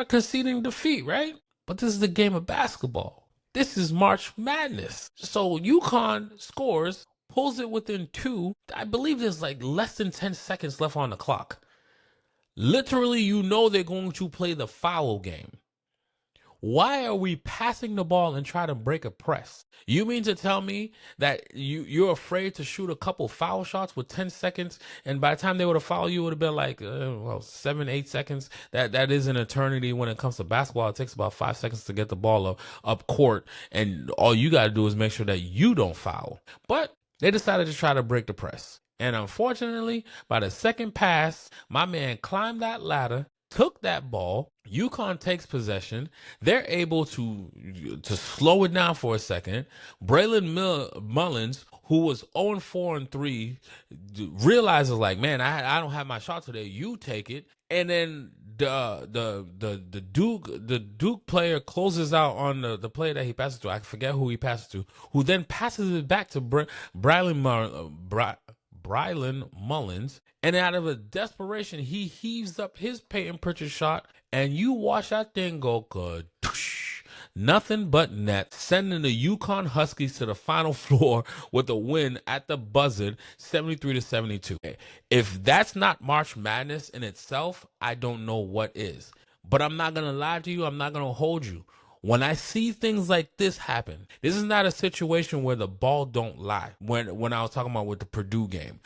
S1: conceding defeat, right? But this is the game of basketball. This is March Madness. So UConn scores, pulls it within two. I believe there's like less than 10 seconds left on the clock. Literally, you know they're going to play the foul game. Why are we passing the ball and try to break a press? You mean to tell me that you're afraid to shoot a couple foul shots with 10 seconds, and by the time they would have fouled you, it would have been like 7-8 seconds? That is an eternity when it comes to basketball. It takes about 5 seconds to get the ball up court, and all you got to do is make sure that you don't foul. But they decided to try to break the press. And unfortunately, by the second pass, my man climbed that ladder, took that ball. UConn takes possession. They're able to slow it down for a second. Braylon Mullins, who was 0-4-3, realizes like, man, I don't have my shot today. You take it. And then the Duke player closes out on the player that he passes to. I forget who he passes to. Who then passes it back to Braylon Mullins, and out of a desperation, he heaves up his Peyton Pritchard shot, and you watch that thing go good. Nothing but net, sending the UConn Huskies to the Final Four with a win at the buzzer, 73-72. If that's not March Madness in itself, I don't know what is. But I'm not going to lie to you. I'm not going to hold you. When I see things like this happen, this is not a situation where the ball don't lie. When I was talking about with the Purdue game,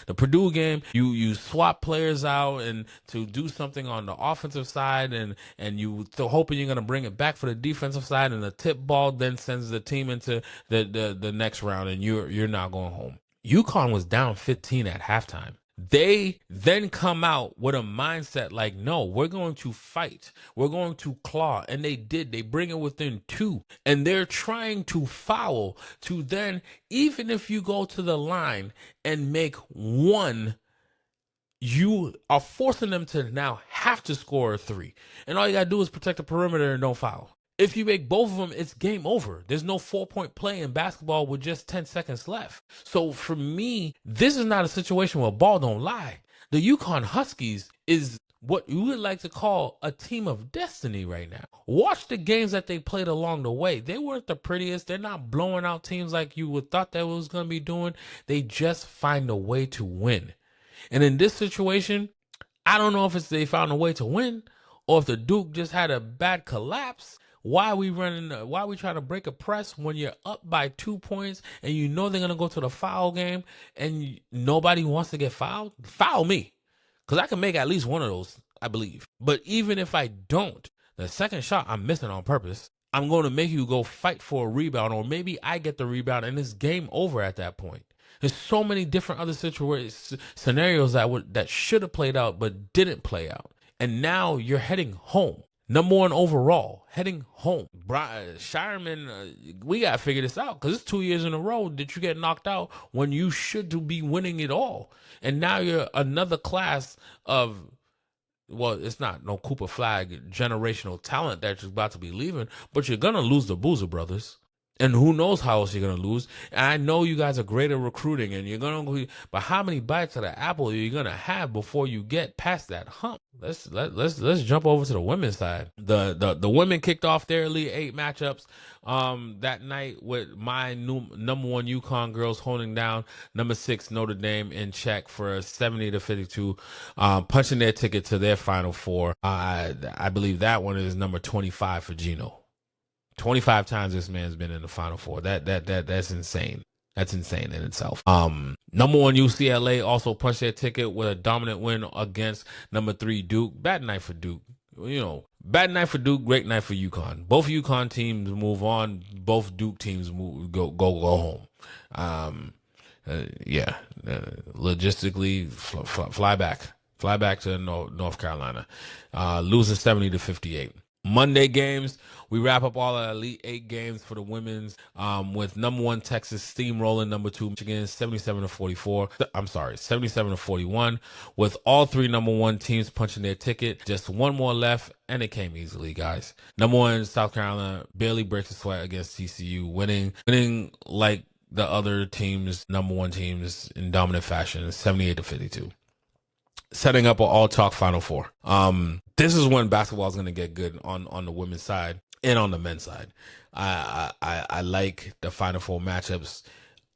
S1: you swap players out and to do something on the offensive side, and you still hoping you're gonna bring it back for the defensive side, and the tip ball then sends the team into the next round, and you're not going home. UConn was down 15 at halftime. They then come out with a mindset like, no, we're going to fight. We're going to claw. And they did. They bring it within two. And they're trying to foul to then, even if you go to the line and make one, you are forcing them to now have to score a three. And all you got to do is protect the perimeter and don't foul. If you make both of them, it's game over. There's no 4-point play in basketball with just 10 seconds left. So for me, this is not a situation where ball don't lie. The UConn Huskies is what you would like to call a team of destiny right now. Watch the games that they played along the way. They weren't the prettiest. They're not blowing out teams like you would thought that was going to be doing. They just find a way to win. And in this situation, I don't know if it's they found a way to win or if the Duke just had a bad collapse. Why are we trying to break a press when you're up by 2 points and you know they're going to go to the foul game and nobody wants to get fouled? Foul me. Because I can make at least one of those, I believe. But even if I don't, the second shot I'm missing on purpose. I'm going to make you go fight for a rebound, or maybe I get the rebound and it's game over at that point. There's so many different other scenarios that should have played out but didn't play out. And now you're heading home. Number 1 overall, heading home. Shireman, we got to figure this out because it's 2 years in a row that you get knocked out when you should be winning it all. And now you're another class of, well, it's not no Cooper Flag generational talent that you're about to be leaving, but you're going to lose the Boozer brothers. And who knows how else you're going to lose. And I know you guys are great at recruiting, and you're going to, but how many bites of the apple are you going to have before you get past that hump? Let's jump over to the women's side. The women kicked off their Elite 8 matchups that night with my number 1 UConn girls holding down number 6 Notre Dame in check for 70-52, punching their ticket to their Final Four. I believe that one is number 25 for Gino. 25 times this man's been in the Final Four. That's insane. That's insane in itself. Number 1 UCLA also punched their ticket with a dominant win against number 3 Duke. Bad night for Duke. You know, bad night for Duke, great night for UConn. Both UConn teams move on. Both Duke teams go home. Logistically, fly back to North Carolina, losing 70-58. Monday games, we wrap up all the Elite Eight games for the women's with number 1 Texas steamrolling number 2 Michigan 77-44. I'm sorry, 77-41, with all 3 number 1 teams punching their ticket. Just one more left, and it came easily, guys. Number 1 South Carolina barely breaks a sweat against TCU, winning like the other teams, number 1 teams, in dominant fashion, 78-52. Setting up an all-talk Final Four. This is when basketball is going to get good on the women's side and on the men's side. I like the Final Four matchups.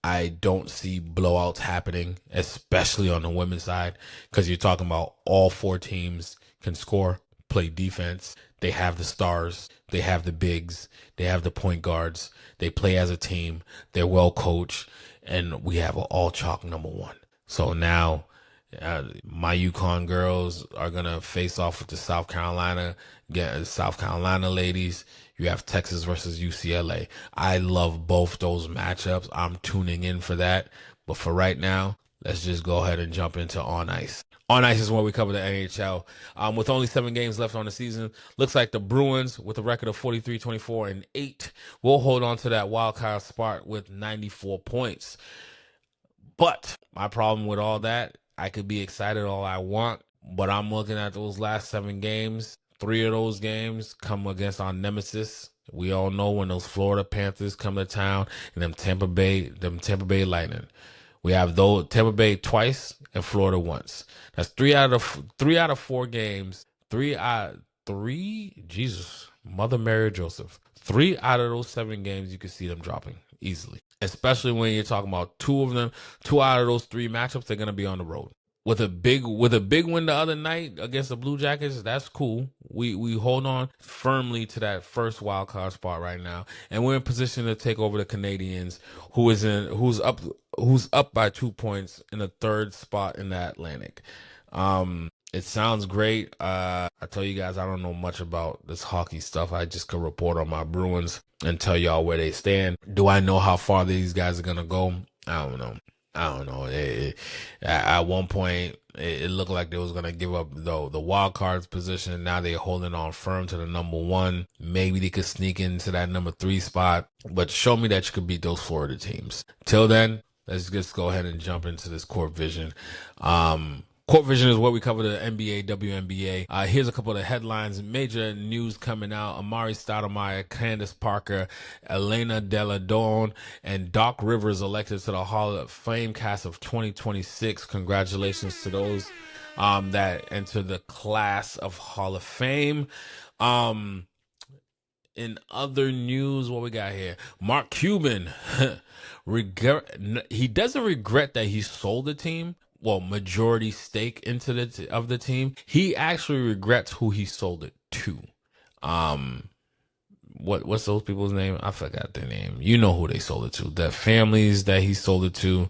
S1: I don't see blowouts happening, especially on the women's side, because you're talking about all 4 teams can score, play defense. They have the stars. They have the bigs. They have the point guards. They play as a team. They're well coached, and we have an all-chalk number 1. So now my UConn girls are going to face off with the South Carolina ladies. You have Texas versus UCLA. I love both those matchups. I'm tuning in for that. But for right now, let's just go ahead and jump into On Ice. On Ice is where we cover the NHL. With only 7 games left on the season, looks like the Bruins, with a record of 43-24-8, will hold on to that wild card spot with 94 points. But my problem with all that, I could be excited all I want, but I'm looking at those last 7 games. 3 of those games come against our nemesis. We all know when those Florida Panthers come to town, and them Tampa Bay Lightning. We have those Tampa Bay twice and Florida once. That's 3 out of 4 games. Jesus, Mother Mary Joseph. 3 out of those 7 games, you can see them dropping easily. Especially when you're talking about 2 of them, 2 out of those 3 matchups, they're gonna be on the road. With a big win the other night against the Blue Jackets, that's cool. We hold on firmly to that first wild card spot right now, and we're in position to take over the Canadians, who's up by 2 points in the 3rd spot in the Atlantic. It sounds great. I tell you guys, I don't know much about this hockey stuff. I just could report on my Bruins and tell y'all where they stand. Do I know how far these guys are gonna go? I don't know. At one point, it looked like they was gonna give up the wild cards position. Now they're holding on firm to the number 1. Maybe they could sneak into that number 3 spot. But show me that you could beat those Florida teams. Till then, let's just go ahead and jump into this Court Vision. Court Vision is where we cover the NBA, WNBA. Here's a couple of the headlines. Major news coming out. Amari Stoudemire, Candace Parker, Elena Della Dawn, and Doc Rivers elected to the Hall of Fame cast of 2026. Congratulations to those that enter the class of Hall of Fame. In other news, what we got here? Mark Cuban, he doesn't regret that he sold the team. Well, majority stake into the team. He actually regrets who he sold it to. What's those people's name? I forgot their name. You know who they sold it to. The families that he sold it to.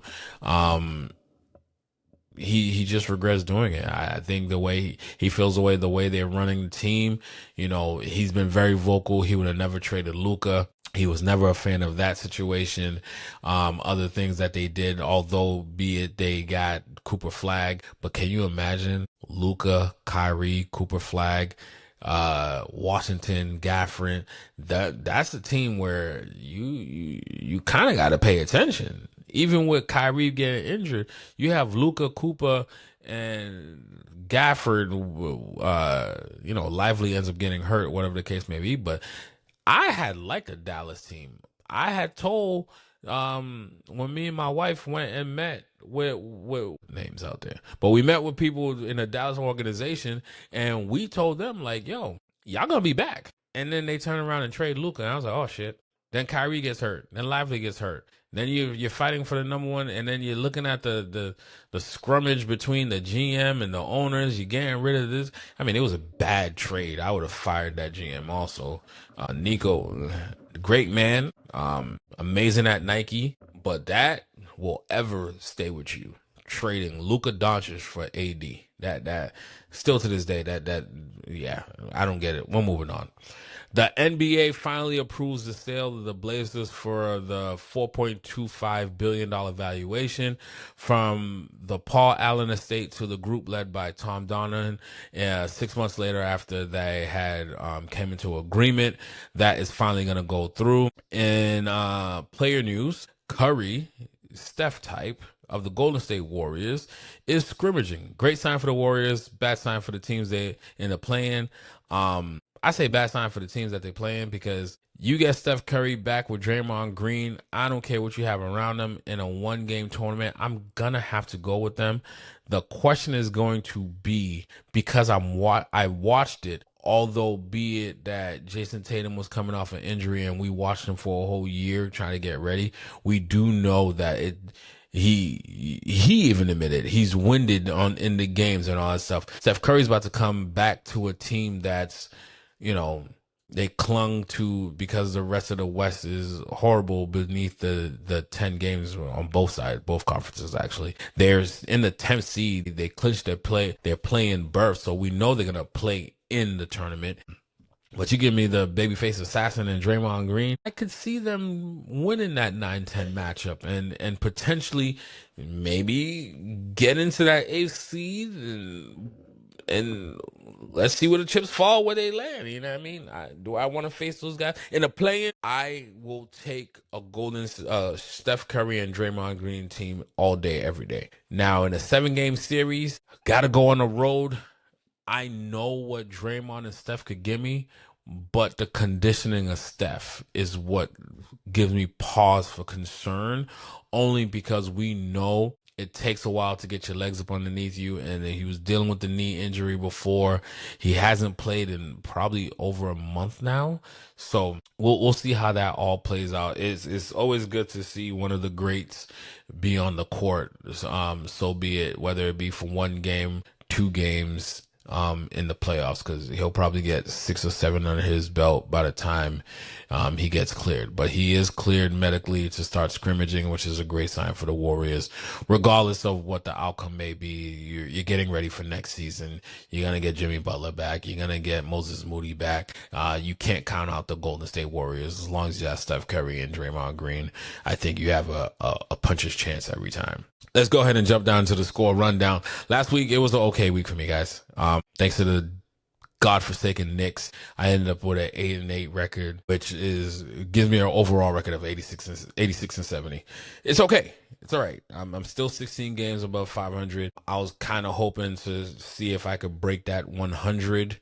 S1: He just regrets doing it. I think the way he feels the way they're running the team. You know, he's been very vocal. He would have never traded Luka. He was never a fan of that situation. Other things that they did, although be it they got Cooper Flag, but can you imagine Luka, Kyrie, Cooper Flag, Washington, Gafford? That's a team where you kind of got to pay attention. Even with Kyrie getting injured, you have Luka, Cooper, and Gafford. Lively ends up getting hurt, whatever the case may be, but I had liked a Dallas team. I had told when me and my wife went and met with names out there, but we met with people in the Dallas organization, and we told them like, "Yo, y'all gonna be back." And then they turn around and trade Luka, and I was like, "Oh shit!" Then Kyrie gets hurt. Then Lively gets hurt. Then you're fighting for the number 1, and then you're looking at the scrummage between the GM and the owners. You're getting rid of this. I mean, it was a bad trade. I would have fired that GM also. Nico, great man, amazing at Nike, but that will ever stay with you. trading Luka Doncic for AD. That still to this day, yeah, I don't get it. We're moving on. The NBA finally approves the sale of the Blazers for the $4.25 billion valuation from the Paul Allen estate to the group led by Tom Donnan. 6 months later, after they had came into agreement, that is finally going to go through. In player news, Curry, Steph type of the Golden State Warriors, is scrimmaging. Great sign for the Warriors, bad sign for the teams they end up playing. I say bad sign for the teams that they play in, because you get Steph Curry back with Draymond Green. I don't care what you have around them in a one-game tournament. I'm going to have to go with them. The question is going to be, because I watched it, although be it that Jason Tatum was coming off an injury and we watched him for a whole year trying to get ready, we do know that he even admitted he's winded in the games and all that stuff. Steph Curry's about to come back to a team that's, they clung to, because the rest of the West is horrible beneath the 10 games on both sides, both conferences actually. There's in the 10th seed, they clinched their play-in berth, so we know they're gonna play in the tournament. But you give me the babyface assassin and Draymond Green, I could see them winning that 9-10 matchup and potentially maybe get into that 8th seed and let's see where the chips fall, where they land. You know what I mean? Do I want to face those guys in a play-in? I will take a golden Steph Curry and Draymond Green team all day, every day. Now in a 7-game series, gotta go on the road. I know what Draymond and Steph could give me, but the conditioning of Steph is what gives me pause for concern, only because we know it takes a while to get your legs up underneath you, and he was dealing with the knee injury before. He hasn't played in probably over a month now, so we'll see how that all plays out. It's always good to see one of the greats be on the court, so be it, whether it be for 1 game, 2 games, in the playoffs, because he'll probably get 6 or 7 under his belt by the time he gets cleared. But he is cleared medically to start scrimmaging, which is a great sign for the Warriors. Regardless of what the outcome may be, you're getting ready for next season. You're going to get Jimmy Butler back. You're going to get Moses Moody back. You can't count out the Golden State Warriors. As long as you have Steph Curry and Draymond Green, I think you have a puncher's chance every time. Let's go ahead and jump down to the score rundown. Last week, it was an okay week for me, guys. Thanks to the godforsaken Knicks, I ended up with an 8-8 record, which gives me an overall record of 86 and 70. It's okay. It's all right. I'm still 16 games above 500. I was kind of hoping to see if I could break that 100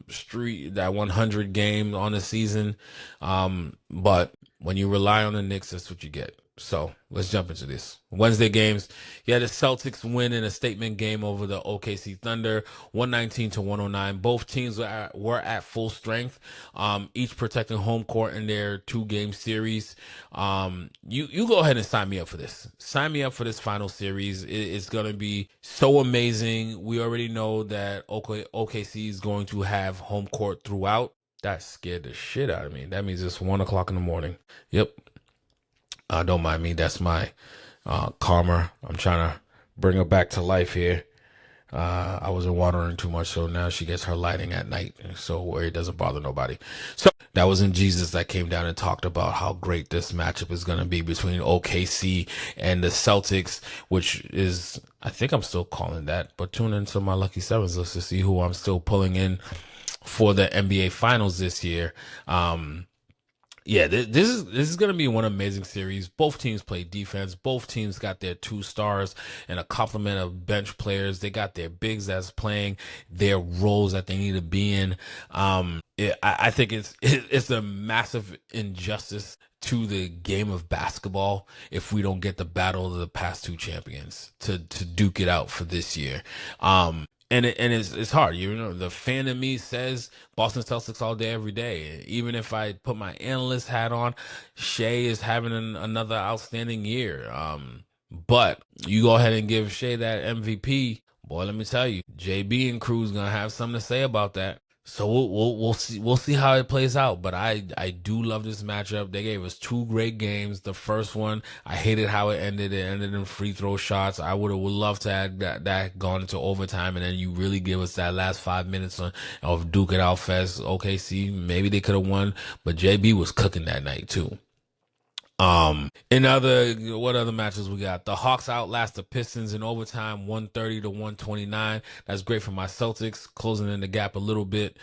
S1: streak, that 100 game on the season. But when you rely on the Knicks, that's what you get. So let's jump into this. Wednesday games. Yeah, the Celtics win in a statement game over the OKC Thunder, 119-109. Both teams were at full strength, each protecting home court in their 2-game series. You go ahead and sign me up for this. Sign me up for this final series. It's going to be so amazing. We already know that OKC is going to have home court throughout. That scared the shit out of me. That means it's 1 o'clock in the morning. Yep. Don't mind me. That's my karma. I'm trying to bring her back to life here. I wasn't watering too much, so now she gets her lighting at night, so where it doesn't bother nobody. So that was in Jesus that came down and talked about how great this matchup is going to be between OKC and the Celtics, which is, I think I'm still calling that, but tune into my Lucky Sevens list to see who I'm still pulling in for the NBA Finals this year. Yeah, this is going to be one amazing series. Both teams play defense. Both teams got their 2 stars and a complement of bench players. They got their bigs that's playing their roles that they need to be in. I think it's a massive injustice to the game of basketball if we don't get the battle of the past 2 champions to duke it out for this year. And it's hard, the fan in me says Boston Celtics all day, every day. Even if I put my analyst hat on, Shea is having another outstanding year. But you go ahead and give Shea that MVP, boy, let me tell you, JB and crew's gonna have something to say about that. So we'll see how it plays out. But I do love this matchup. They gave us two great games. The first one, I hated how it ended. It ended in free throw shots. I would love to have that gone into overtime, and then you really give us that last 5 minutes of Duke it out fest. OKC, maybe they could have won, but JB was cooking that night too. What other matches we got? The Hawks outlast the Pistons in overtime, 130 to 129. That's great for my Celtics, closing in the gap a little bit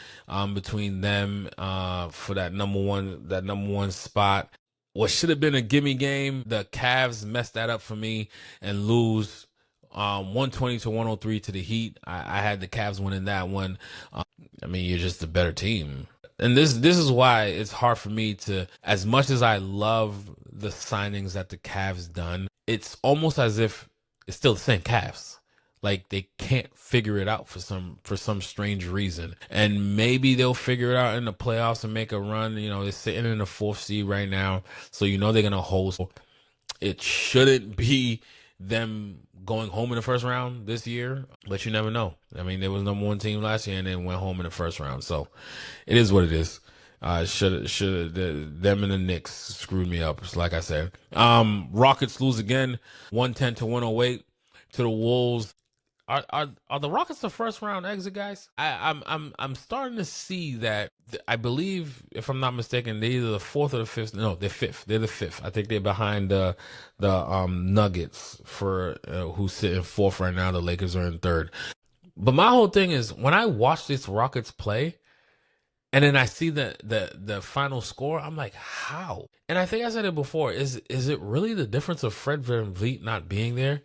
S1: between them for that number one spot. What should have been a gimme game, the Cavs messed that up for me and lose 120 to 103 to the Heat. I had the Cavs winning that one. I mean, you're just a better team. And this is why it's hard for me to, as much as I love the signings that the Cavs done, it's almost as if it's still the same Cavs. Like they can't figure it out for some strange reason. And maybe they'll figure it out in the playoffs and make a run. You know, they're sitting in the 4th seed right now, so you know they're gonna host. It shouldn't be them going home in the first round this year, but you never know. I mean, there was number one team last year and then went home in the first round. So it is what it is. Them and the Knicks screwed me up, like I said. Rockets lose again, 110 to 108 to the Wolves. Are the Rockets the first round exit, guys? I'm starting to see that. I believe, if I'm not mistaken, they're either the 4th or the 5th. No, they're 5th. They're the 5th. I think they're behind the Nuggets for who's sitting 4th right now. The Lakers are in 3rd. But my whole thing is when I watch this Rockets play, and then I see the final score, I'm like, how? And I think I said it before. Is it really the difference of Fred VanVleet not being there?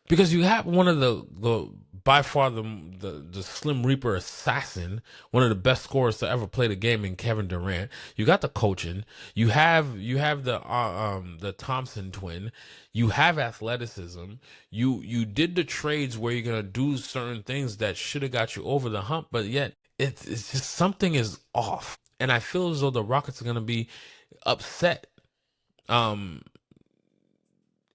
S1: Because you have one of the by far the Slim Reaper assassin, one of the best scorers to ever play the game in Kevin Durant. You got the coaching. You have the Thompson twin. You have athleticism. You did the trades where you're gonna do certain things that should have got you over the hump, but yet it's just something is off. And I feel as though the Rockets are gonna be upset.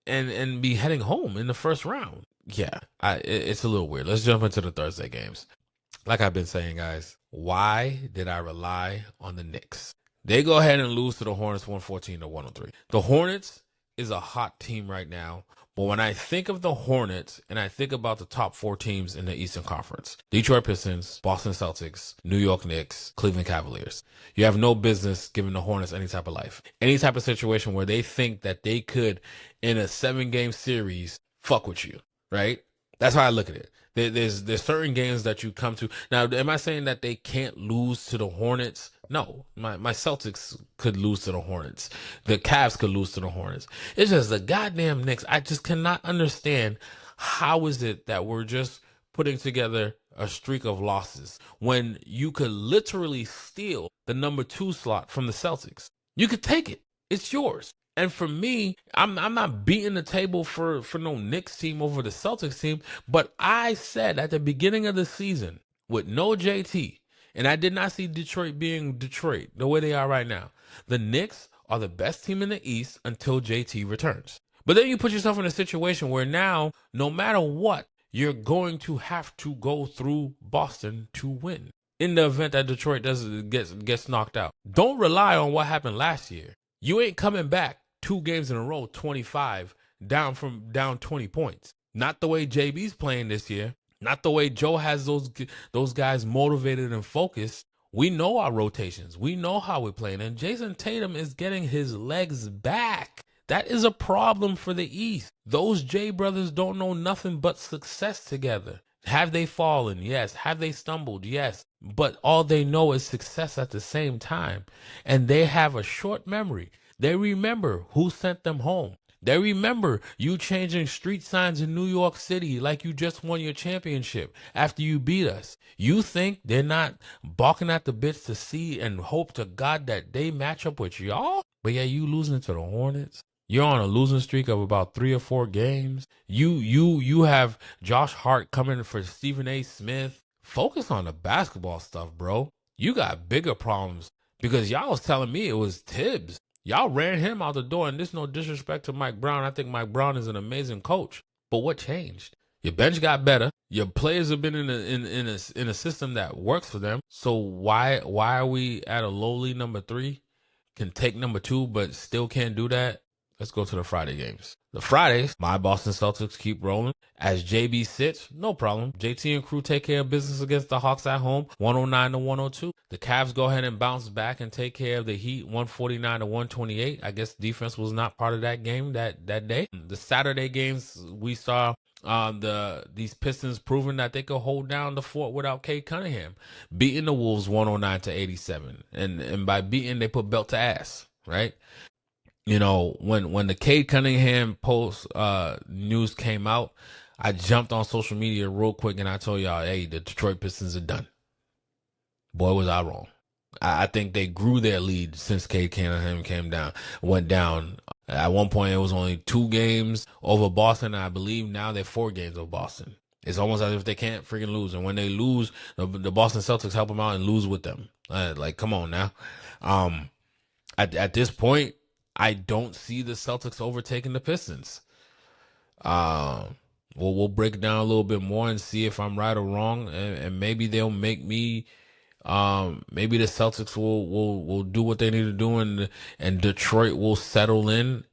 S1: And be heading home in the first round. Yeah, it's a little weird. Let's jump into the Thursday games. Like I've been saying, guys, why did I rely on the Knicks? They go ahead and lose to the Hornets 114 to 103. The Hornets is a hot team right now. But when I think of the Hornets and I think about the top 4 teams in the Eastern Conference, Detroit Pistons, Boston Celtics, New York Knicks, Cleveland Cavaliers, you have no business giving the Hornets any type of life. Any type of situation where they think that they could, in a 7-game series, fuck with you, right? That's how I look at it. There's certain games that you come to. Now, am I saying that they can't lose to the Hornets? No, my Celtics could lose to the Hornets. The Cavs could lose to the Hornets. It's just the goddamn Knicks. I just cannot understand how is it that we're just putting together a streak of losses when you could literally steal the number 2 slot from the Celtics. You could take it. It's yours. And for me, I'm not beating the table for no Knicks team over the Celtics team, but I said at the beginning of the season with no JT, and I did not see Detroit being Detroit the way they are right now. The Knicks are the best team in the East until JT returns. But then you put yourself in a situation where now, no matter what, you're going to have to go through Boston to win in the event that Detroit gets knocked out. Don't rely on what happened last year. You ain't coming back 2 games in a row, 25, down 20 points. Not the way JB's playing this year. Not the way Joe has those guys motivated and focused. We know our rotations. We know how we're playing. And Jason Tatum is getting his legs back. That is a problem for the East. Those J brothers don't know nothing but success together. Have they fallen? Yes. Have they stumbled? Yes. But all they know is success at the same time. And they have a short memory. They remember who sent them home. They remember you changing street signs in New York City like you just won your championship after you beat us. You think they're not balking at the bits to see and hope to God that they match up with y'all? But yeah, you losing to the Hornets. You're on a losing streak of about 3 or 4 games. You have Josh Hart coming for Stephen A. Smith. Focus on the basketball stuff, bro. You got bigger problems because y'all was telling me it was Tibbs. Y'all ran him out the door, and this no disrespect to Mike Brown. I think Mike Brown is an amazing coach. But what changed? Your bench got better. Your players have been in a system that works for them. So why are we at a lowly number 3? Can take number 2, but still can't do that. Let's go to the Friday games. The Fridays, my Boston Celtics keep rolling. As JB sits, no problem. JT and crew take care of business against the Hawks at home, 109-102. The Cavs go ahead and bounce back and take care of the Heat, 149-128. I guess defense was not part of that game that day. The Saturday games, we saw these Pistons proving that they could hold down the fort without Cade Cunningham, beating the Wolves 109-87, and by beating they put belt to ass, right? You know, when the Cade Cunningham post news came out, I jumped on social media real quick and I told y'all, hey, the Detroit Pistons are done. Boy, was I wrong. I think they grew their lead since Cade Cunningham went down. At one point, it was only 2 games over Boston. And I believe now they're 4 games over Boston. It's almost as if they can't freaking lose. And when they lose, the Boston Celtics help them out and lose with them. Like, come on now. At this point, I don't see the Celtics overtaking the Pistons. We'll break it down a little bit more and see if I'm right or wrong, and maybe they'll make me. Maybe the Celtics will do what they need to do, and Detroit will settle in.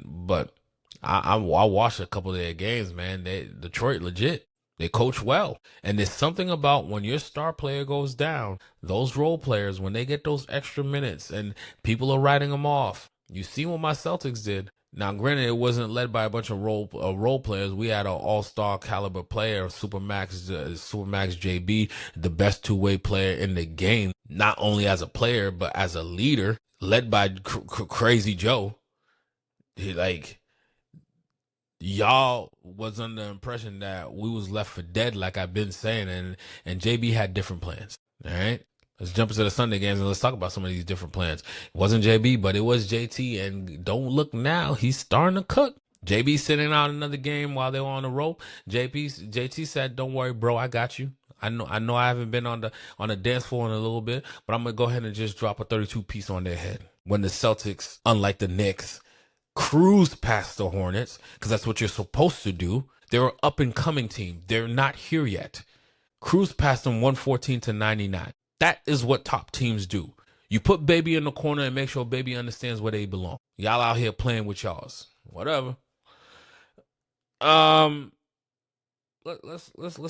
S1: But I watched a couple of their games, man. Detroit legit. They coach well. And there's something about when your star player goes down, those role players, when they get those extra minutes and people are writing them off. You see what my Celtics did. Now, granted, it wasn't led by a bunch of role players. We had an all-star caliber player, Supermax JB, the best two-way player in the game, not only as a player, but as a leader, led by Crazy Joe. Y'all was under the impression that we was left for dead, like I've been saying, and JB had different plans. All right, let's jump into the Sunday games and let's talk about some of these different plans. It wasn't JB, but it was JT, and don't look now, he's starting to cook. JB sitting out another game while they were on the rope. JT said, "Don't worry, bro, I got you. I know I haven't been on the dance floor in a little bit, but I'm gonna go ahead and just drop a 32 piece on their head." When the Celtics, unlike the Knicks, cruise past the Hornets, because that's what you're supposed to do. They're an up-and-coming team. They're not here yet. Cruise past them 114-99. That is what top teams do. You put Baby in the corner and make sure Baby understands where they belong. Y'all out here playing with y'all's. Whatever. Let's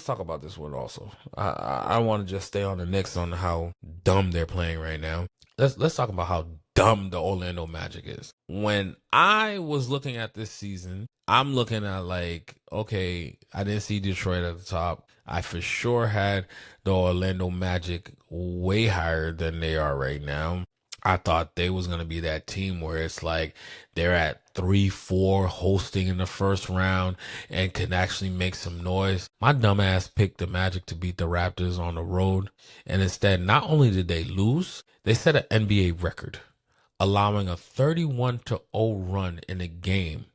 S1: talk about this one also. I want to just stay on the Knicks on how dumb they're playing right now. Let's talk about how dumb the Orlando Magic is. When I was looking at this season, I'm looking at like, okay, I didn't see Detroit at the top. I for sure had the Orlando Magic way higher than they are right now. I thought they was going to be that team where it's like they're at 3-4 hosting in the first round and can actually make some noise. My dumbass picked the Magic to beat the Raptors on the road. And instead, not only did they lose, they set an NBA record, allowing a 31-0 run in a game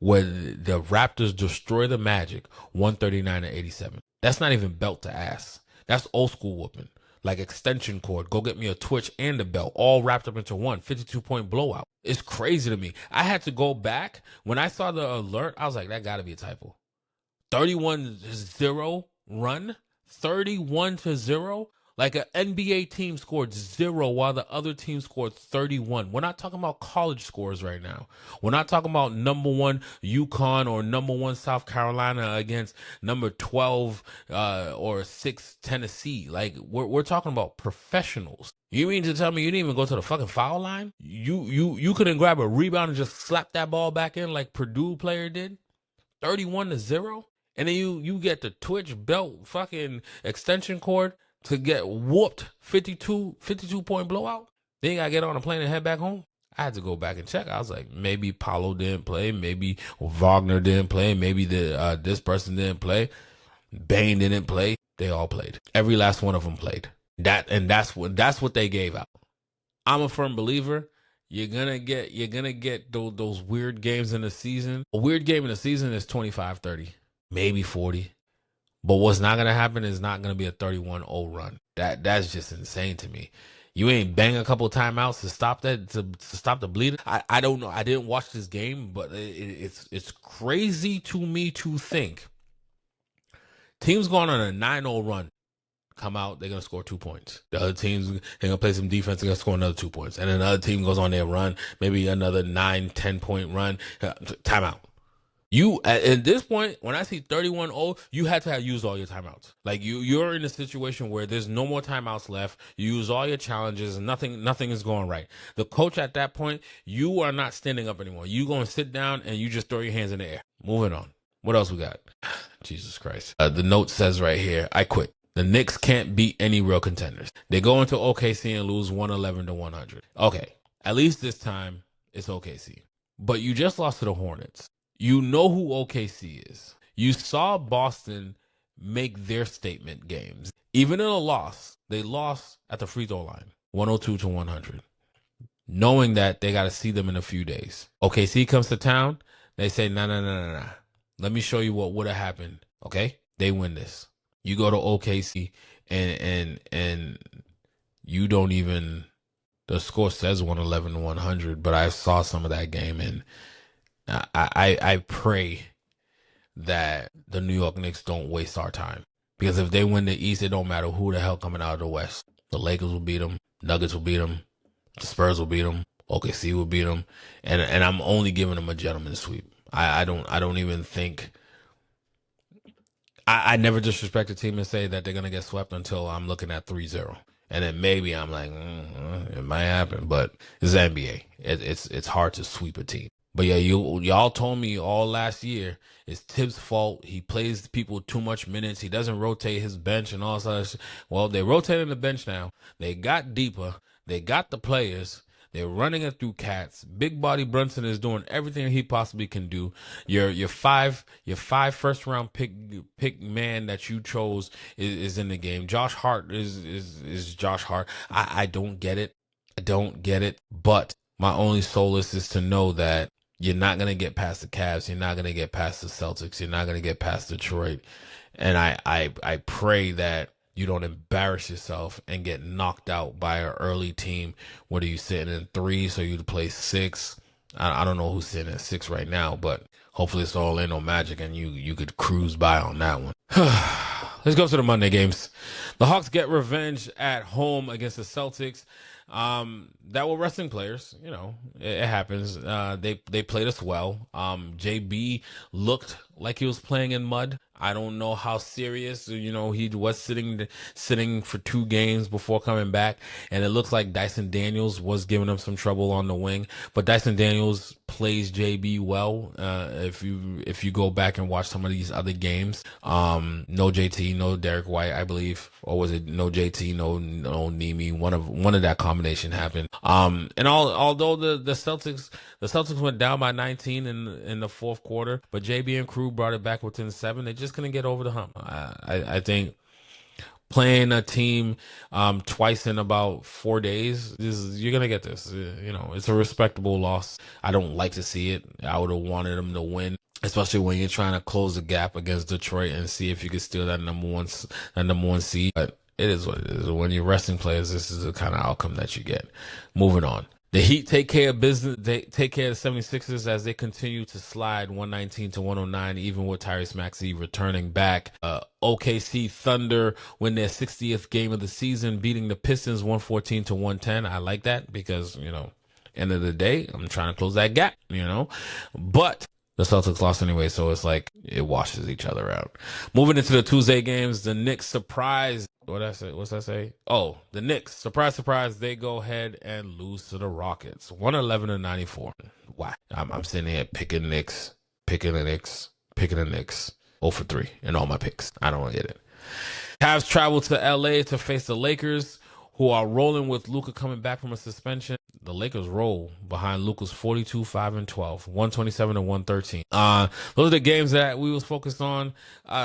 S1: where the Raptors destroy the Magic 139-87. That's not even belt to ass. That's old school whooping. Like extension cord, go get me a Twitch and a belt, all wrapped up into one 52-point blowout. It's crazy to me. I had to go back. When I saw the alert, I was like, that got to be a typo. 31-0 run? 31-0? Like an NBA team scored 0 while the other team scored 31. We're not talking about college scores right now. We're not talking about number 1 UConn or number 1 South Carolina against number 12 or 6 Tennessee. Like we're talking about professionals. You mean to tell me you didn't even go to the fucking foul line? You couldn't grab a rebound and just slap that ball back in like Purdue player did? 31-0? And then you get the Twitch belt fucking extension cord to get whooped 52 point blowout. Then you gotta get on a plane and head back home. I had to go back and check. I was like, maybe Paulo didn't play, maybe Wagner didn't play, maybe this person didn't play, Bane didn't play. They all played. Every last one of them played. That's what they gave out. I'm a firm believer. You're gonna get those weird games in the season. A weird game in the season is 25-30, maybe 40. But what's not going to happen is not going to be a 31-0 run. That's just insane to me. You ain't bang a couple timeouts to stop that, to stop the bleeding. I don't know. I didn't watch this game, but it's crazy to me to think Teams going on a 9-0 run. Come out, they're going to score 2 points. The other teams, they're going to play some defense, they're going to score another 2 points. And then another team goes on their run, maybe another 9-10 point run. Timeout. You, at this point, when I see 31-0, you had to have used all your timeouts. Like, you're in a situation where there's no more timeouts left. You use all your challenges, and nothing is going right. The coach at that point, you are not standing up anymore. You going to sit down, and you just throw your hands in the air. Moving on. What else we got? Jesus Christ. The note says right here, I quit. The Knicks can't beat any real contenders. They go into OKC and lose 111-100. Okay, at least this time it's OKC. But you just lost to the Hornets. You know who OKC is. You saw Boston make their statement games. Even in a loss, they lost at the free throw line, 102-100. Knowing that they got to see them in a few days. OKC comes to town. They say, nah. Let me show you what would have happened. Okay? They win this. You go to OKC and you don't even, the score says 111-100, but I saw some of that game, and I pray that the New York Knicks don't waste our time, because if they win the East, it don't matter who the hell coming out of the West. The Lakers will beat them, Nuggets will beat them, the Spurs will beat them, OKC will beat them, and I'm only giving them a gentleman's sweep. I don't even think. I never disrespect a team and say that they're going to get swept until I'm looking at 3-0. And then maybe I'm like, it might happen, but it's the NBA. It's hard to sweep a team. But yeah, y'all told me all last year it's Tibbs' fault. He plays people too much minutes. He doesn't rotate his bench and all such. Well, they rotated the bench now. They got deeper. They got the players. They're running it through cats. Big body Brunson is doing everything he possibly can do. Your five first round pick man that you chose is in the game. Josh Hart is Josh Hart. I don't get it. But my only solace is to know that you're not gonna get past the Cavs. You're not gonna get past the Celtics. You're not gonna get past Detroit. And I pray that you don't embarrass yourself and get knocked out by an early team. What are you sitting in 3? So you play 6. I don't know who's sitting at 6 right now, but hopefully it's all in on Magic and you could cruise by on that one. Let's go to the Monday games. The Hawks get revenge at home against the Celtics. That were wrestling players, you know, it happens. They played us well. JB looked like he was playing in mud. I don't know how serious, you know, he was sitting for 2 games before coming back, and it looks like Dyson Daniels was giving him some trouble on the wing, but Dyson Daniels plays JB well. If you go back and watch some of these other games, no JT, no Derek White, I believe, or was it no JT, no Nemi? One of that combination happened. And although the Celtics went down by 19 in the fourth quarter, but JB and crew brought it back within 7. They just couldn't get over the hump. I think playing a team twice in about 4 days, you're gonna get this. You know, it's a respectable loss. I don't like to see it. I would have wanted them to win, especially when you're trying to close the gap against Detroit and see if you could steal that number one seed. But it is what it is. When you're resting players, this is the kind of outcome that you get. Moving on. The Heat take care of business. They take care of the 76ers as they continue to slide 119-109, even with Tyrese Maxey returning back. OKC Thunder win their 60th game of the season, beating the Pistons 114-110. I like that because, you know, end of the day, I'm trying to close that gap, you know. But the Celtics lost anyway, so it's like it washes each other out. Moving into the Tuesday games, the Knicks surprise. What's that say? Oh, the Knicks, surprise, they go ahead and lose to the Rockets, 111-94. Why? I'm sitting here picking the Knicks, 0 for 3 in all my picks. I don't get it. Cavs travel to LA to face the Lakers, who are rolling with Luka coming back from a suspension. The Lakers roll behind Luka's 42-5-12, 127-113. Those are the games that we was focused on.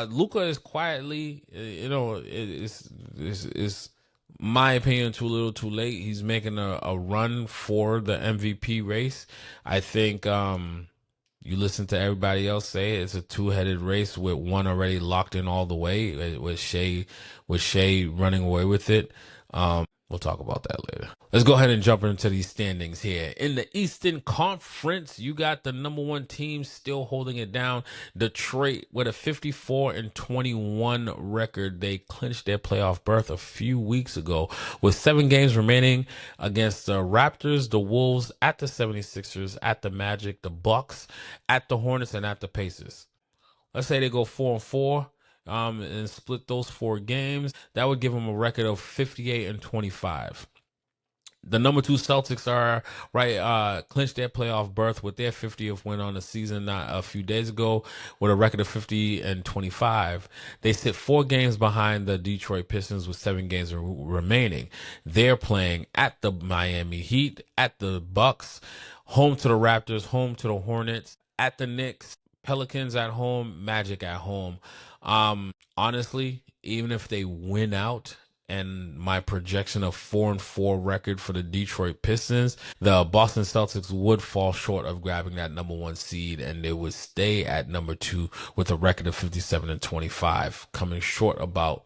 S1: Luka is quietly, you know, is my opinion, too little, too late. He's making a run for the MVP race. I think you listen to everybody else say it's a 2-headed race with one already locked in all the way, with Shea running away with it. We'll talk about that later. Let's go ahead and jump into these standings here. In the Eastern Conference, you got the number one team still holding it down. Detroit with a 54-21 record. They clinched their playoff berth a few weeks ago with 7 games remaining against the Raptors, the Wolves, at the 76ers, at the Magic, the Bucks, at the Hornets, and at the Pacers. Let's say they go 4-4. And split those 4 games, that would give them a record of 58-25. The number 2 Celtics are clinched their playoff berth with their 50th win on the season a few days ago with a record of 50-25. They sit 4 games behind the Detroit Pistons with 7 games remaining. They're playing at the Miami Heat, at the Bucks, home to the Raptors, home to the Hornets, at the Knicks, Pelicans at home, Magic at home. Honestly, even if they win out, and my projection of 4-4 record for the Detroit Pistons, the Boston Celtics would fall short of grabbing that number 1 seed, and they would stay at number 2 with a record of 57-25, coming short about.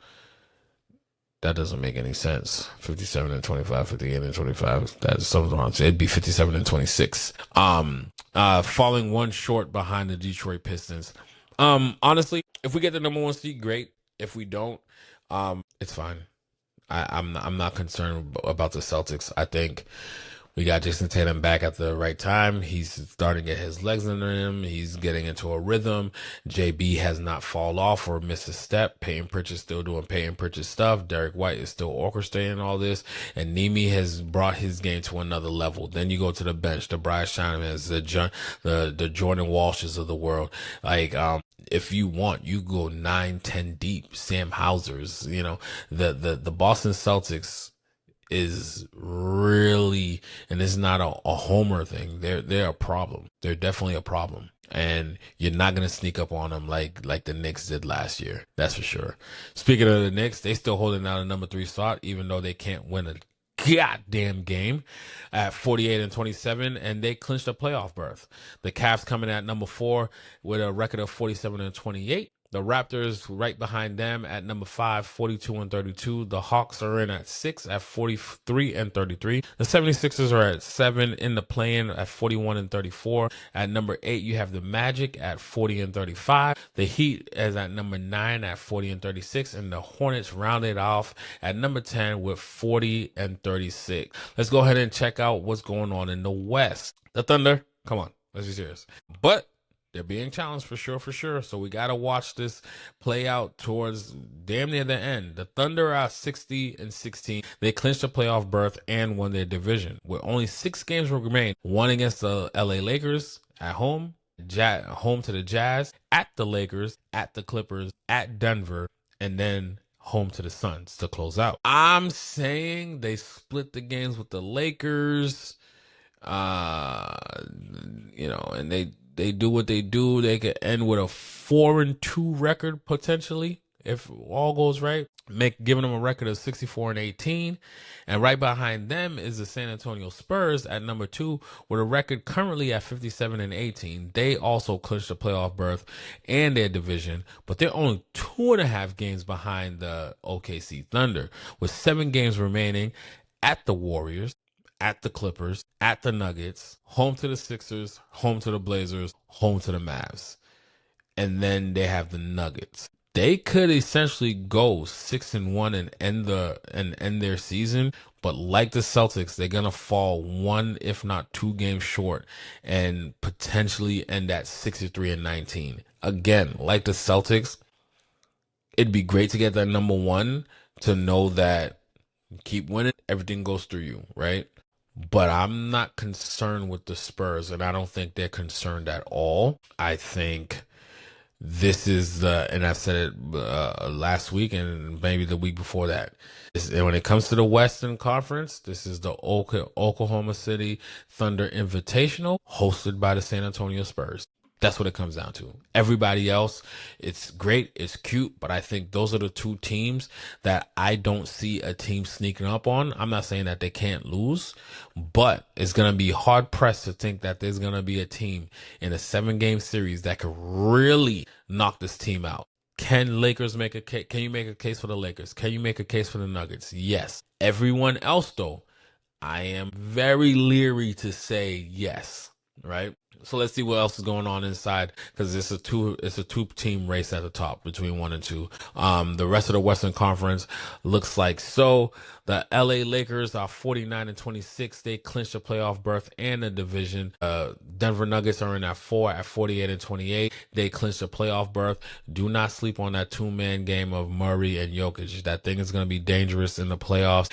S1: That doesn't make any sense. 57-25, 58-25. That's something wrong. So it'd be 57-26. Falling 1 short behind the Detroit Pistons. Honestly, if we get the number 1 seed, great. If we don't, it's fine. I'm not concerned about the Celtics. I think we got Jason Tatum back at the right time. He's starting to get his legs under him. He's getting into a rhythm. JB has not fallen off or missed a step. Peyton Pritchard's still doing Peyton Pritchard stuff. Derek White is still orchestrating all this. And Nemi has brought his game to another level. Then you go to the bench, the Bryce Shinamans, the Jordan Walshes of the world. If you want, you go 9-10 deep. Sam Hauser's, the Boston Celtics is really, and it's not a homer thing. They're a problem. They're definitely a problem. And you're not going to sneak up on them like the Knicks did last year. That's for sure. Speaking of the Knicks, they still holding out a number 3 spot, even though they can't win a goddamn game at 48-27, and they clinched a playoff berth. The Cavs coming at number 4 with a record of 47-28. The Raptors right behind them at number 5, 42-32. The Hawks are in at 6 at 43-33. The 76ers are at 7 in the play-in at 41-34. At number 8, you have the Magic at 40-35. The Heat is at number 9 at 40-36. And the Hornets rounded off at number 10 with 40-36. Let's go ahead and check out what's going on in the West. The Thunder, come on, let's be serious. But they're being challenged for sure. So we got to watch this play out towards damn near the end. The Thunder are 60-16. They clinched a playoff berth and won their division with only 6 games remain. One against the LA Lakers at home, home to the Jazz, at the Lakers, at the Clippers, at Denver, and then home to the Suns to close out. I'm saying they split the games with the Lakers, and they do what they do. They could end with a 4-2 record potentially if all goes right, giving them a record of 64-18. And right behind them is the San Antonio Spurs at number 2 with a record currently at 57-18. They also clinched the playoff berth and their division, but they're only 2.5 games behind the OKC Thunder with 7 games remaining at the Warriors, at the Clippers, at the Nuggets, home to the Sixers, home to the Blazers, home to the Mavs. And then they have the Nuggets. They could essentially go 6-1 and end their season, but like the Celtics, they're gonna fall 1, if not 2 games short, and potentially end at 63-19. Again, like the Celtics, it'd be great to get that number 1 to know that keep winning, everything goes through you, right? But I'm not concerned with the Spurs, and I don't think they're concerned at all. I think this is and I said it last week and maybe the week before that. And when it comes to the Western Conference, this is the Oklahoma City Thunder Invitational hosted by the San Antonio Spurs. That's what it comes down to. Everybody else, it's great, it's cute, but I think those are the 2 teams that I don't see a team sneaking up on. I'm not saying that they can't lose, but it's going to be hard pressed to think that there's going to be a team in a 7-game series that could really knock this team out. Can Lakers make a case? Can you make a case for the Lakers? Can you make a case for the Nuggets? Yes. Everyone else, though, I am very leery to say yes, right? So let's see what else is going on inside, because it's a two team race at the top between 1 and 2. The rest of the Western Conference looks like so. The LA Lakers are 49-26. They clinched a playoff berth and a division. Denver Nuggets are in at 4 at 48-28. They clinched a playoff berth. Do not sleep on that 2-man game of Murray and Jokic. That thing is going to be dangerous in the playoffs.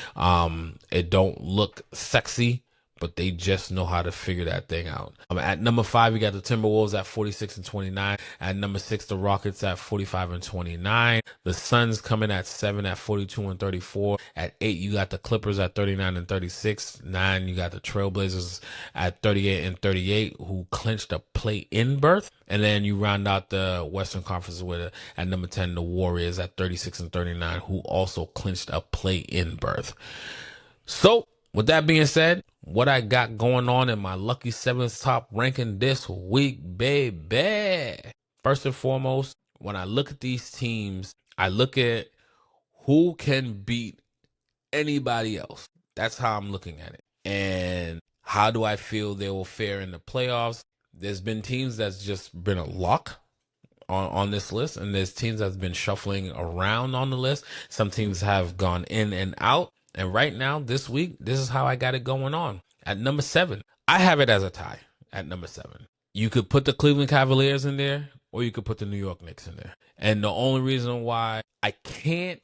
S1: It don't look sexy, but they just know how to figure that thing out. At number 5, you got the Timberwolves at 46-29. At number 6, the Rockets at 45-29. The Suns coming at 7 at 42-34. At 8, you got the Clippers at 39-36. 9, you got the Trailblazers at 38-38, who clinched a play-in berth. And then you round out the Western Conference with, at number 10, the Warriors at 36-39, who also clinched a play-in berth. So, with that being said, what I got going on in my Lucky 7's top ranking this week, baby. First and foremost, when I look at these teams, I look at who can beat anybody else. That's how I'm looking at it. And how do I feel they will fare in the playoffs? There's been teams that's just been a lock on this list, and there's teams that's been shuffling around on the list. Some teams have gone in and out. And right now, this week, this is how I got it going on. At number 7, I have it as a tie at number 7. You could put the Cleveland Cavaliers in there, or you could put the New York Knicks in there. And the only reason why I can't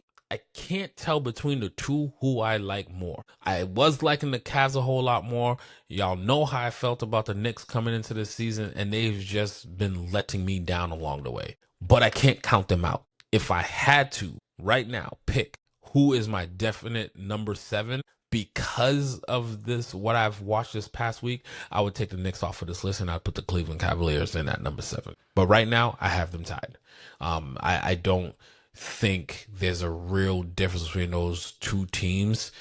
S1: tell between the two who I like more. I was liking the Cavs a whole lot more. Y'all know how I felt about the Knicks coming into the season, and they've just been letting me down along the way. But I can't count them out. If I had to, right now, pick who is my definite number 7 because of this, what I've watched this past week, I would take the Knicks off of this list and I'd put the Cleveland Cavaliers in at number 7. But right now, I have them tied. I don't think there's a real difference between those two teams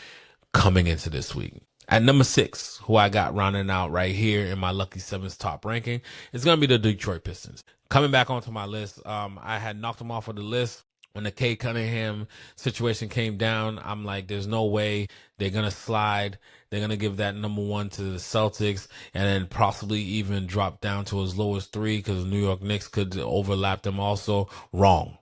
S1: coming into this week. At number 6, who I got rounding out right here in my Lucky 7's top ranking, is going to be the Detroit Pistons. Coming back onto my list, I had knocked them off of the list. When the Kay Cunningham situation came down, I'm like, there's no way they're going to slide. They're going to give that number 1 to the Celtics and then possibly even drop down to as low as 3 because the New York Knicks could overlap them also. Wrong.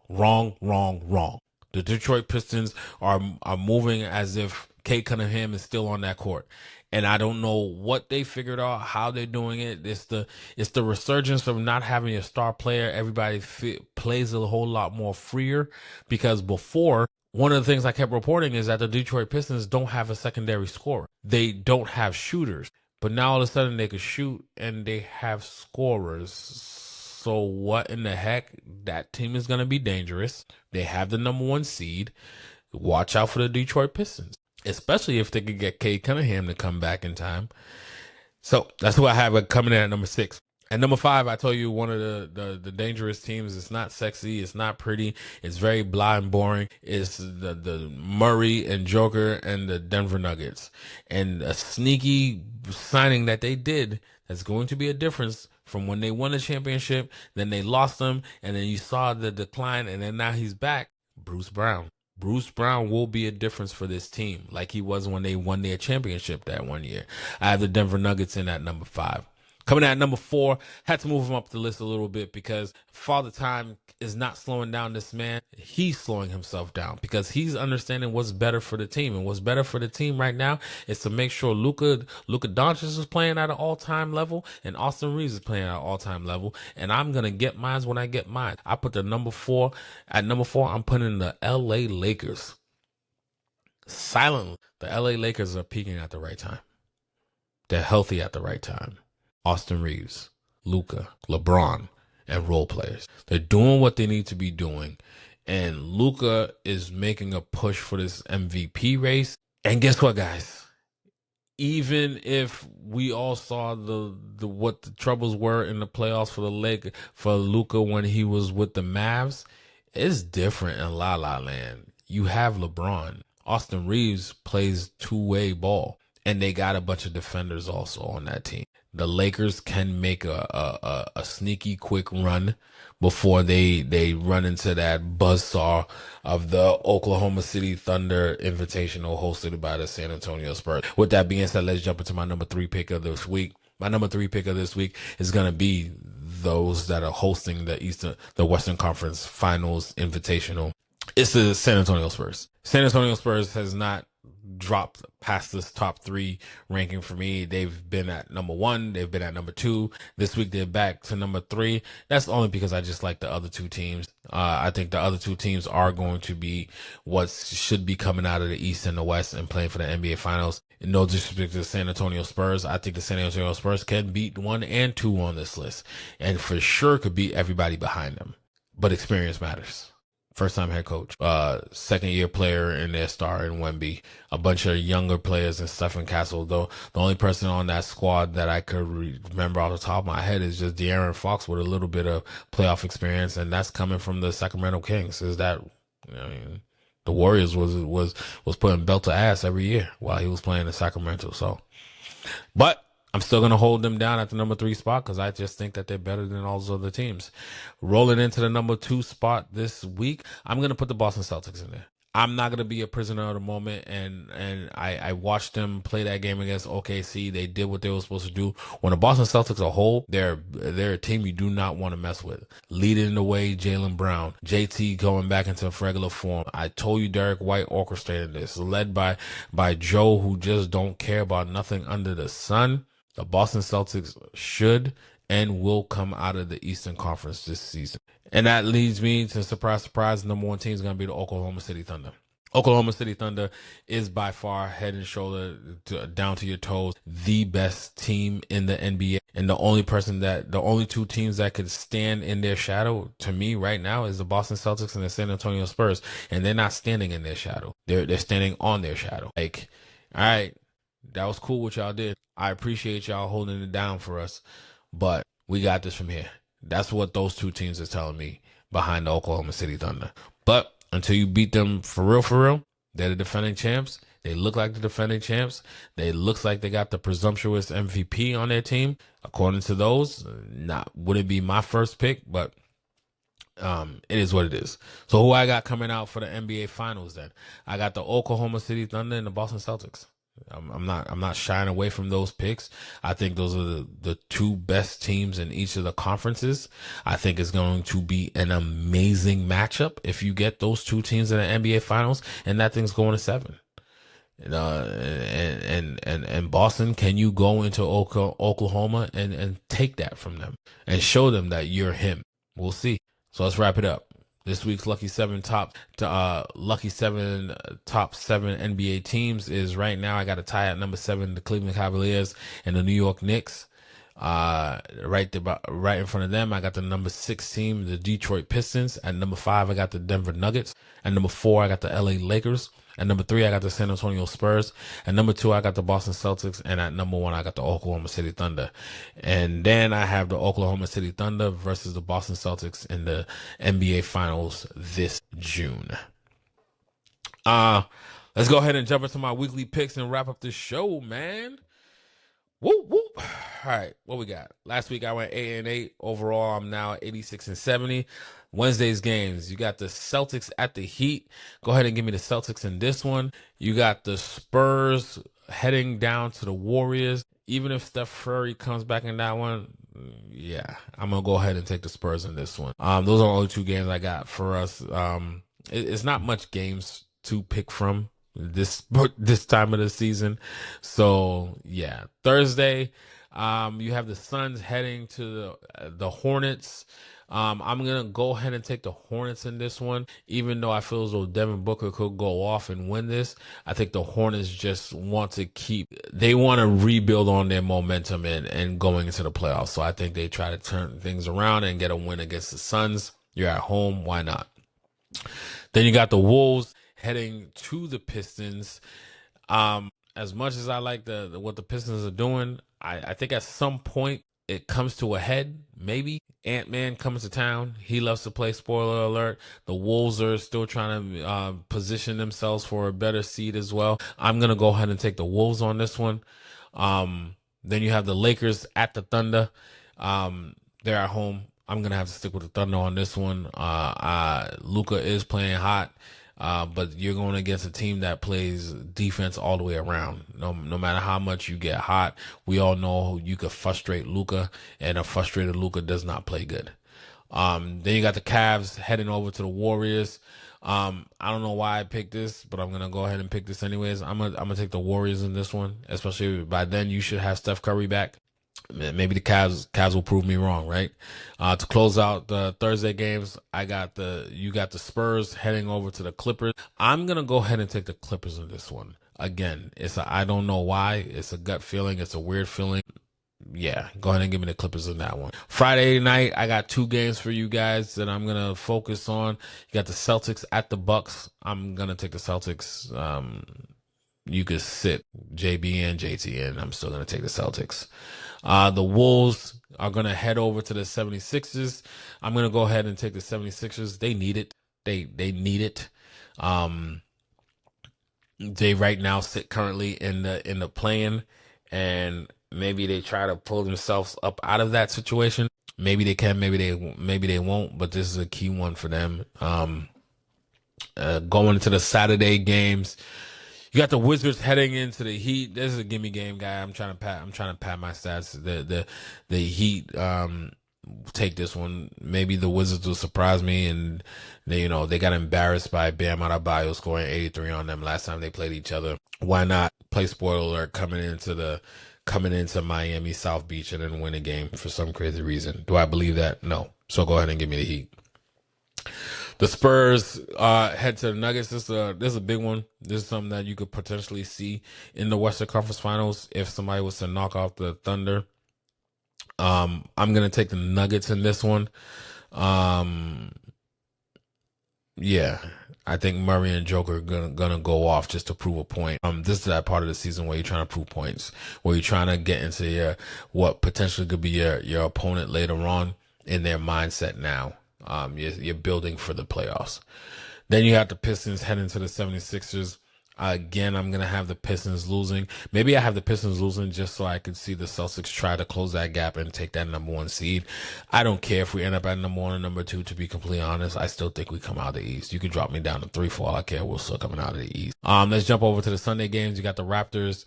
S1: The Detroit Pistons are moving as if Kay Cunningham is still on that court. And I don't know what they figured out, how they're doing it. It's the resurgence of not having a star player. Everybody plays a whole lot more freer, because before, one of the things I kept reporting is that the Detroit Pistons don't have a secondary scorer. They don't have shooters. But now all of a sudden they could shoot and they have scorers. So what in the heck? That team is going to be dangerous. They have the number 1 seed. Watch out for the Detroit Pistons, especially if they could get Kay Cunningham to come back in time. So that's who I have coming in at number 6. At number 5, I told you one of the dangerous teams. It's not sexy. It's not pretty. It's very blah and boring. It's the Murray and Joker and the Denver Nuggets. And a sneaky signing that they did that's going to be a difference from when they won the championship, then they lost them, and then you saw the decline, and then now he's back. Bruce Brown. Bruce Brown will be a difference for this team, like he was when they won their championship that one year. I have the Denver Nuggets in at number 5. Coming at number 4, had to move him up the list a little bit because Father Time is not slowing down this man. He's slowing himself down because he's understanding what's better for the team. And what's better for the team right now is to make sure Luka Doncic is playing at an all-time level and Austin Reeves is playing at an all-time level. And I'm going to get mine when I get mine. I put the number 4. At number 4, I'm putting the LA Lakers. Silently, the LA Lakers are peaking at the right time. They're healthy at the right time. Austin Reeves, Luka, LeBron, and role players. They're doing what they need to be doing. And Luka is making a push for this MVP race. And guess what, guys? Even if we all saw what the troubles were in the playoffs for Luka when he was with the Mavs, it's different in La La Land. You have LeBron. Austin Reeves plays two-way ball. And they got a bunch of defenders also on that team. the Lakers can make a sneaky quick run before they run into that buzzsaw of the Oklahoma City Thunder Invitational hosted by the San Antonio Spurs. With that being said, let's jump into my number 3 pick of this week. My number 3 pick of this week is going to be those that are hosting the Western Conference Finals Invitational. It's the San Antonio Spurs. San Antonio Spurs has not dropped past this top 3 ranking for me. They've been at number 1. They've been at number 2. This week they're back to number 3. That's only because I just like the other 2 teams. I think the other 2 teams are going to be what should be coming out of the East and the West and playing for the NBA Finals. No disrespect to the San Antonio Spurs. I think the San Antonio Spurs can beat 1 and 2 on this list, and for sure could beat everybody behind them. But experience matters. First-time head coach, second-year player in their star in Wemby, a bunch of younger players and Stephen Castle. Though the only person on that squad that I could remember off the top of my head is just De'Aaron Fox with a little bit of playoff experience, and that's coming from the Sacramento Kings. Is that, I mean, the Warriors was putting belt to ass every year while he was playing in Sacramento. So, but I'm still going to hold them down at the number 3 spot because I just think that they're better than all those other teams. Rolling into the number 2 spot this week, I'm going to put the Boston Celtics in there. I'm not going to be a prisoner of the moment, and I watched them play that game against OKC. They did what they were supposed to do. When the Boston Celtics are a whole, they're a team you do not want to mess with. Leading the way, Jaylen Brown. JT going back into regular form. I told you Derek White orchestrated this. Led by Joe, who just don't care about nothing under the sun. The Boston Celtics should and will come out of the Eastern Conference this season. And that leads me to, surprise, the number 1 team is going to be the Oklahoma City Thunder. Oklahoma City Thunder is by far head and shoulder down to your toes the best team in the NBA. And the only 2 teams that could stand in their shadow to me right now is the Boston Celtics and the San Antonio Spurs. And they're not standing in their shadow. They're standing on their shadow. Like, all right, that was cool what y'all did. I appreciate y'all holding it down for us, but we got this from here. That's what those 2 teams are telling me behind the Oklahoma City Thunder. But until you beat them for real, they're the defending champs. They look like the defending champs. They looks like they got the presumptuous MVP on their team. According to those, wouldn't be my first pick, but it is what it is. So who I got coming out for the NBA Finals then? I got the Oklahoma City Thunder and the Boston Celtics. I'm not shying away from those picks. I think those are the 2 best teams in each of the conferences. I think it's going to be an amazing matchup if you get those 2 teams in the NBA Finals, and that thing's going to 7. And Boston, can you go into Oklahoma and take that from them and show them that you're him? We'll see. So let's wrap it up. This week's Lucky 7 top 7 NBA teams is right now. I got a tie at number 7, the Cleveland Cavaliers and the New York Knicks. Right in front of them, I got the number 6 team, the Detroit Pistons. At number 5, I got the Denver Nuggets. At number 4, I got the LA Lakers. At number 3, I got the San Antonio Spurs. At number 2, I got the Boston Celtics. And at number 1, I got the Oklahoma City Thunder. And then I have the Oklahoma City Thunder versus the Boston Celtics in the NBA Finals this June. Let's go ahead and jump into my weekly picks and wrap up this show, man. Whoop, whoop. All right, what we got? Last week I went 8-8. Overall, I'm now at 86-70. Wednesday's games, you got the Celtics at the Heat. Go ahead and give me the Celtics in this one. You got the Spurs heading down to the Warriors. Even if Steph Curry comes back in that one, yeah, I'm going to go ahead and take the Spurs in this one. Those are the only 2 games I got for us. It's not much games to pick from this time of the season. So, yeah, Thursday, you have the Suns heading to the Hornets. I'm going to go ahead and take the Hornets in this one, even though I feel as though Devin Booker could go off and win this. I think the Hornets just want to rebuild on their momentum and going into the playoffs. So I think they try to turn things around and get a win against the Suns. You're at home. Why not? Then you got the Wolves heading to the Pistons. As much as I like what the Pistons are doing, I think at some point it comes to a head. Maybe Ant-Man comes to town. He loves to play. Spoiler alert. The Wolves are still trying to position themselves for a better seed as well. I'm going to go ahead and take the Wolves on this one. Then you have the Lakers at the Thunder. They're at home. I'm gonna have to stick with the Thunder on this one. Luka is playing hot, but you're going against a team that plays defense all the way around. No matter how much you get hot, we all know you could frustrate Luka, and a frustrated Luka does not play good. Then you got the Cavs heading over to the Warriors. I don't know why I picked this, but I'm gonna go ahead and pick this anyways. I'm gonna take the Warriors in this one, especially by then you should have Steph Curry back. Maybe the Cavs will prove me wrong, right? To close out the Thursday games, you got the Spurs heading over to the Clippers. I'm gonna go ahead and take the Clippers in this one. Again, I don't know why. It's a gut feeling. It's a weird feeling. Yeah, go ahead and give me the Clippers in that one. Friday night, I got 2 games for you guys that I'm gonna focus on. You got the Celtics at the Bucks. I'm gonna take the Celtics. You could sit JB and JT in. I'm still gonna take the Celtics. The Wolves are gonna head over to the 76ers. I'm gonna go ahead and take the 76ers. They need it. They need it. They right now sit currently in the play-in, and maybe they try to pull themselves up out of that situation. Maybe they can, maybe they won't, but this is a key one for them. Going into the Saturday games, you got the Wizards heading into the Heat. This is a gimme game, guy. I'm trying to pat my stats. The Heat take this one. Maybe the Wizards will surprise me, and they got embarrassed by Bam Adebayo scoring 83 on them last time they played each other. Why not play spoiler alert coming into Miami South Beach and then win a game for some crazy reason? Do I believe that? No. So go ahead and give me the Heat. The Spurs head to the Nuggets. This is a big one. This is something that you could potentially see in the Western Conference Finals if somebody was to knock off the Thunder. I'm gonna take the Nuggets in this one. Yeah, I think Murray and Joker are gonna go off just to prove a point. This is that part of the season where you're trying to prove points, where you're trying to get into what potentially could be your opponent later on in their mindset now. You're building for the playoffs. Then you have the Pistons heading to the 76ers. Again, I'm going to have the Pistons losing. Maybe I have the Pistons losing just so I could see the Celtics try to close that gap and take that number 1 seed. I don't care if we end up at number 1 or number 2, to be completely honest. I still think we come out of the East. You can drop me down to 3, 4. I care. We're still coming out of the East. Let's jump over to the Sunday games. You got the Raptors.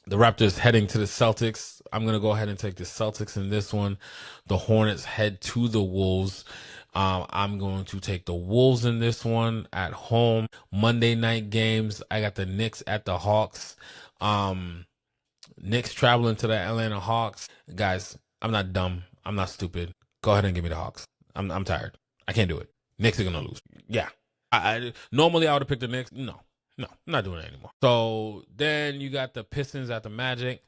S1: The Raptors heading to the Celtics. I'm going to go ahead and take the Celtics in this one. The Hornets head to the Wolves. I'm going to take the Wolves in this one at home. Monday night games, I got the Knicks at the Hawks. Knicks traveling to the Atlanta Hawks. Guys, I'm not dumb. I'm not stupid. Go ahead and give me the Hawks. I'm tired. I can't do it. Knicks are going to lose. Yeah. Normally I would have picked the Knicks. No, I'm not doing it anymore. So then you got the Pistons at the Magic.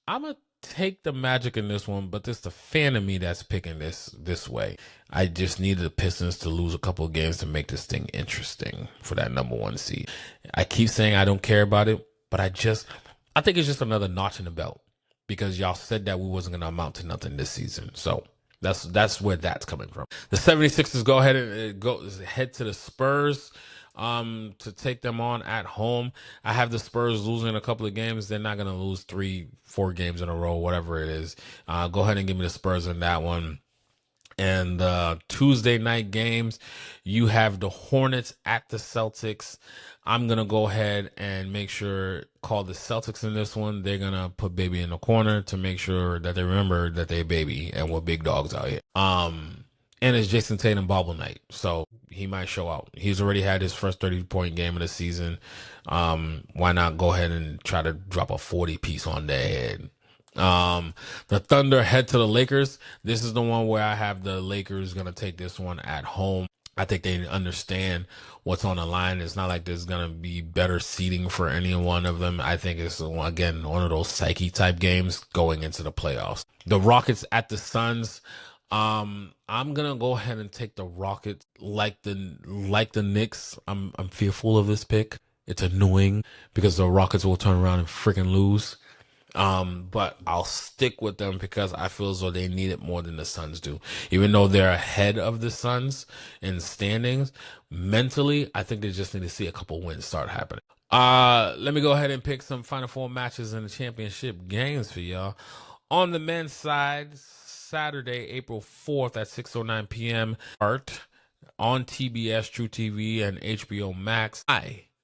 S1: I'm going to take the Magic in this one, but it's the fan of me that's picking this way. I just needed the Pistons to lose a couple of games to make this thing interesting for that number 1 seed. I keep saying I don't care about it, but I think it's just another notch in the belt because y'all said that we wasn't going to amount to nothing this season. So that's where that's coming from. The 76ers go ahead and head to the Spurs to take them on at home. I have the Spurs losing a couple of games. They're not going to lose 3, 4 games in a row, whatever it is. Go ahead and give me the Spurs in that one. And Tuesday night games, you have the Hornets at the Celtics. I'm going to go ahead and call the Celtics in this one. They're going to put baby in the corner to make sure that they remember that they're baby and we're big dogs out here. And it's Jason Tatum bobble night, so he might show out. He's already had his first 30-point game of the season. Why not go ahead and try to drop a 40-piece on their head? The Thunder head to the Lakers. This is the one where I have the Lakers going to take this one at home. I think they understand what's on the line. It's not like there's going to be better seating for any one of them. I think it's, again, one of those psyche type games going into the playoffs. The Rockets at the Suns. I'm gonna go ahead and take the Rockets like the Knicks. I'm fearful of this pick. It's annoying because the Rockets will turn around and freaking lose. But I'll stick with them because I feel as though they need it more than the Suns do. Even though they're ahead of the Suns in standings, mentally, I think they just need to see a couple wins start happening. Let me go ahead and pick some Final Four matches in the championship games for y'all. On the men's side, Saturday, April 4th at 6:09 p.m. on TBS, True TV, and HBO Max.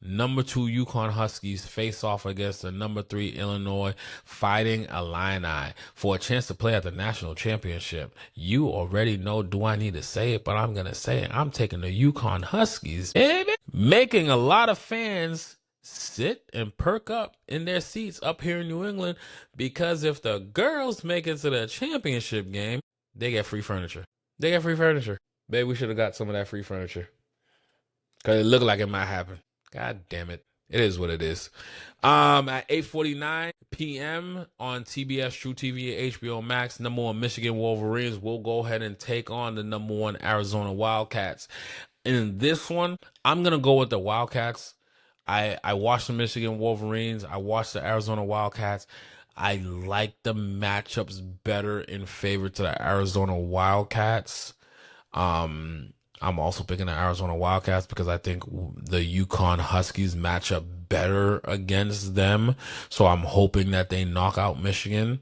S1: Number 2 Yukon Huskies face off against the number 3 Illinois Fighting Illini for a chance to play at the national championship. You already know, do I need to say it? But I'm going to say it. I'm taking the Yukon Huskies, baby. Making a lot of fans sit and perk up in their seats up here in New England, because if the girls make it to the championship game, they get free furniture. They get free furniture. Babe, we should have got some of that free furniture, because it looked like it might happen. God damn it. It is what it is. At 8:49 p.m. on TBS, True TV, and HBO Max, number 1 Michigan Wolverines will go ahead and take on the number 1 Arizona Wildcats. In this one, I'm going to go with the Wildcats. I watched the Michigan Wolverines. I watched the Arizona Wildcats. I like the matchups better in favor to the Arizona Wildcats. I'm also picking the Arizona Wildcats because I think the Yukon Huskies match up better against them. So I'm hoping that they knock out Michigan.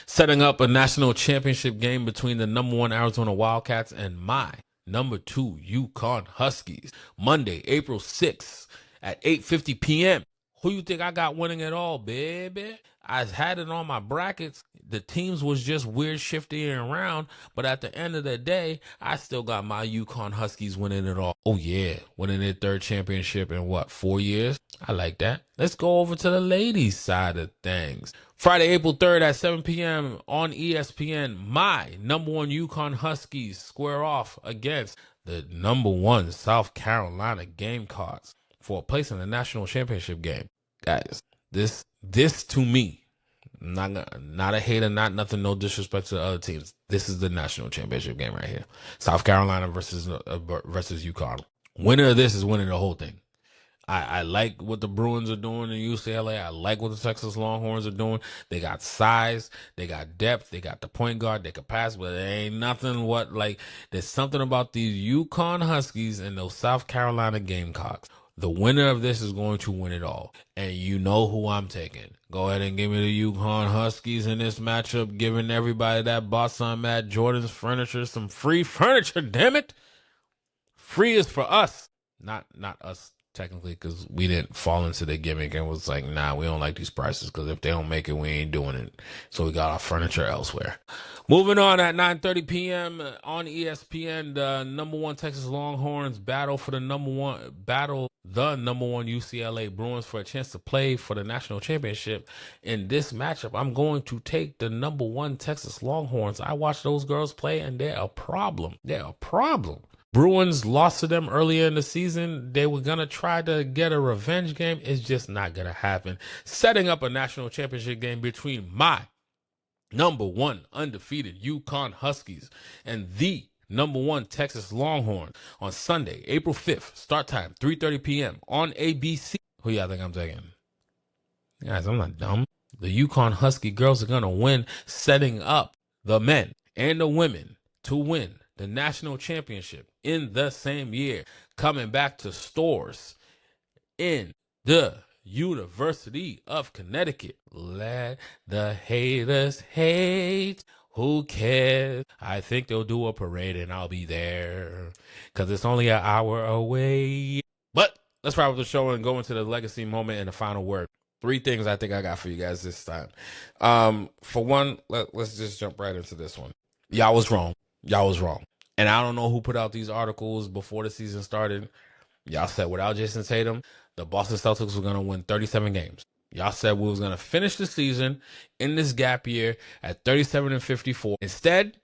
S1: Setting up a national championship game between the number 1 Arizona Wildcats and my number 2 Yukon Huskies. Monday, April 6th at 8:50 p.m. Who you think I got winning it all, baby? I had it on my brackets. The teams was just weird shifting around, but at the end of the day, I still got my Yukon Huskies winning it all. Oh yeah, winning their 3rd championship in what, 4 years? I like that. Let's go over to the ladies' side of things. Friday, April 3rd at 7 p.m. on ESPN, my number 1 Yukon Huskies square off against the number 1 South Carolina Gamecocks for a place in the national championship game. Guys, this to me, not a hater, not nothing, no disrespect to the other teams. This is the national championship game right here. South Carolina versus UConn. Winner of this is winning the whole thing. I like what the Bruins are doing in UCLA. I like what the Texas Longhorns are doing. They got size, they got depth, they got the point guard, they can pass, but there ain't nothing there's something about these Yukon Huskies and those South Carolina Gamecocks. The winner of this is going to win it all. And you know who I'm taking. Go ahead and give me the Yukon Huskies in this matchup, giving everybody that bought some at Jordan's Furniture some free furniture, damn it. Free is for us. Not us technically, because we didn't fall into the gimmick and was like, nah, we don't like these prices, because if they don't make it, we ain't doing it. So we got our furniture elsewhere. Moving on, at 9:30 p.m. on ESPN, the number 1 Texas Longhorns battle the number 1 UCLA Bruins for a chance to play for the national championship. In this matchup, I'm going to take the number 1 Texas Longhorns. I watched those girls play, and they're a problem. They're a problem. Bruins lost to them earlier in the season. They were going to try to get a revenge game. It's just not going to happen. Setting up a national championship game between my number 1 undefeated Yukon Huskies and the number 1 Texas Longhorns on Sunday, April 5th, start time, 3:30 p.m. on ABC. Who y'all think I'm taking? Guys, I'm not dumb. The Yukon Husky girls are going to win, setting up the men and the women to win the national championship in the same year, coming back to stores in the University of Connecticut. Let the haters hate. Who cares? I think they'll do a parade and I'll be there, because it's only an hour away. But let's wrap up the show and go into the legacy moment and the final word. 3 things I think I got for you guys this time. For one, let's just jump right into this one. Y'all was wrong. And I don't know who put out these articles before the season started. Y'all said without Jason Tatum, the Boston Celtics were going to win 37 games. Y'all said we was going to finish the season in this gap year at 37-54. Instead,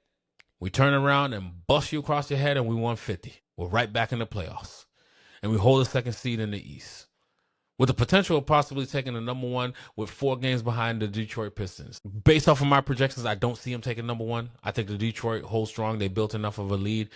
S1: we turn around and bust you across your head and we won 50. We're right back in the playoffs. And we hold the 2nd seed in the East, with the potential of possibly taking the number 1 with 4 games behind the Detroit Pistons. Based off of my projections, I don't see them taking number 1. I think the Detroit hold strong. They built enough of a lead.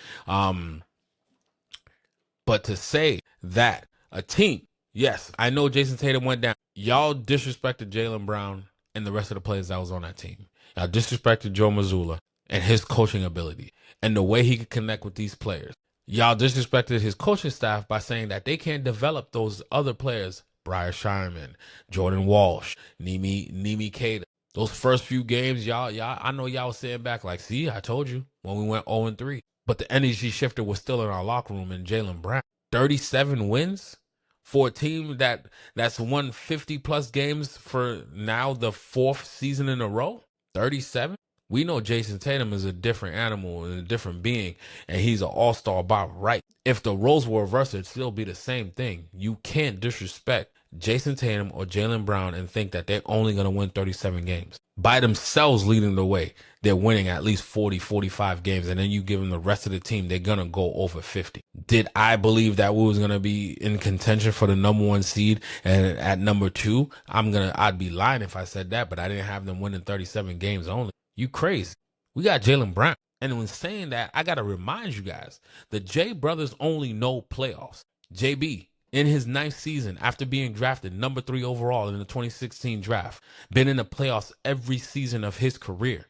S1: But to say that a team, yes, I know Jason Tatum went down. Y'all disrespected Jaylen Brown and the rest of the players that was on that team. Y'all disrespected Joe Mazzulla and his coaching ability and the way he could connect with these players. Y'all disrespected his coaching staff by saying that they can't develop those other players Briar Shyman, Jordan Walsh, Nimi Keita. Those first few games, y'all, I know y'all was sitting back like, see, I told you when we went 0-3. But the energy shifter was still in our locker room in Jaylen Brown. 37 wins for a team that's won 50-plus games for now the 4th season in a row. 37. We know Jason Tatum is a different animal and a different being, and he's an all-star by right. If the roles were reversed, it'd still be the same thing. You can't disrespect Jason Tatum or Jaylen Brown and think that they're only going to win 37 games. By themselves leading the way, they're winning at least 40, 45 games, and then you give them the rest of the team, they're going to go over 50. Did I believe that we was going to be in contention for the number 1 seed and at number 2? I'd be lying if I said that, but I didn't have them winning 37 games only. You crazy. We got Jaylen Brown. And when saying that, I got to remind you guys, the J brothers only know playoffs. JB, in his 9th season, after being drafted number 3 overall in the 2016 draft, been in the playoffs every season of his career.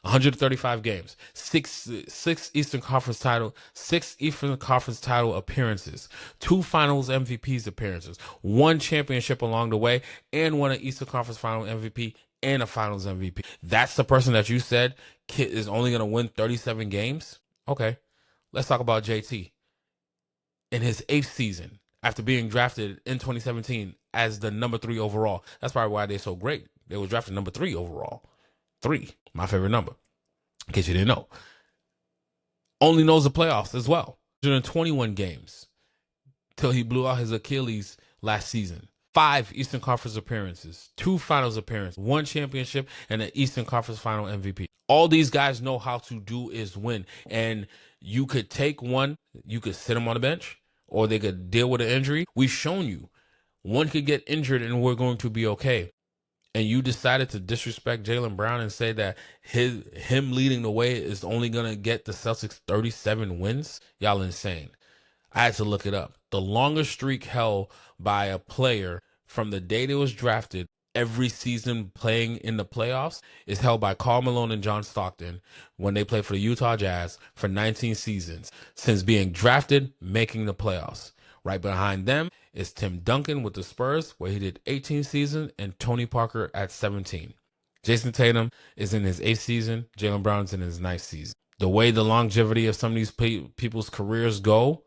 S1: 135 games, six Eastern Conference title appearances, 2 Finals MVPs appearances, 1 championship along the way, and won an Eastern Conference Final MVP and a Finals MVP. That's the person that you said is only going to win 37 games? Okay, let's talk about JT. In his 8th season, after being drafted in 2017 as the number 3 overall, that's probably why they're so great. They were drafted number 3 overall. 3, my favorite number, in case you didn't know. Only knows the playoffs as well. 121 games till he blew out his Achilles last season. 5 Eastern Conference appearances, 2 Finals appearances, 1 championship, and an Eastern Conference Final MVP. All these guys know how to do is win. And you could take one, you could sit him on the bench, or they could deal with an injury. We've shown you one could get injured and we're going to be okay. And you decided to disrespect Jaylen Brown and say that him leading the way is only going to get the Celtics 37 wins? Y'all insane. I had to look it up. The longest streak held by a player from the day they was drafted every season playing in the playoffs is held by Karl Malone and John Stockton when they played for the Utah Jazz for 19 seasons since being drafted, making the playoffs. Right behind them is Tim Duncan with the Spurs, where he did 18 seasons, and Tony Parker at 17. Jason Tatum is in his 8th season. Jaylen Brown's in his 9th season. The way the longevity of some of these people's careers go,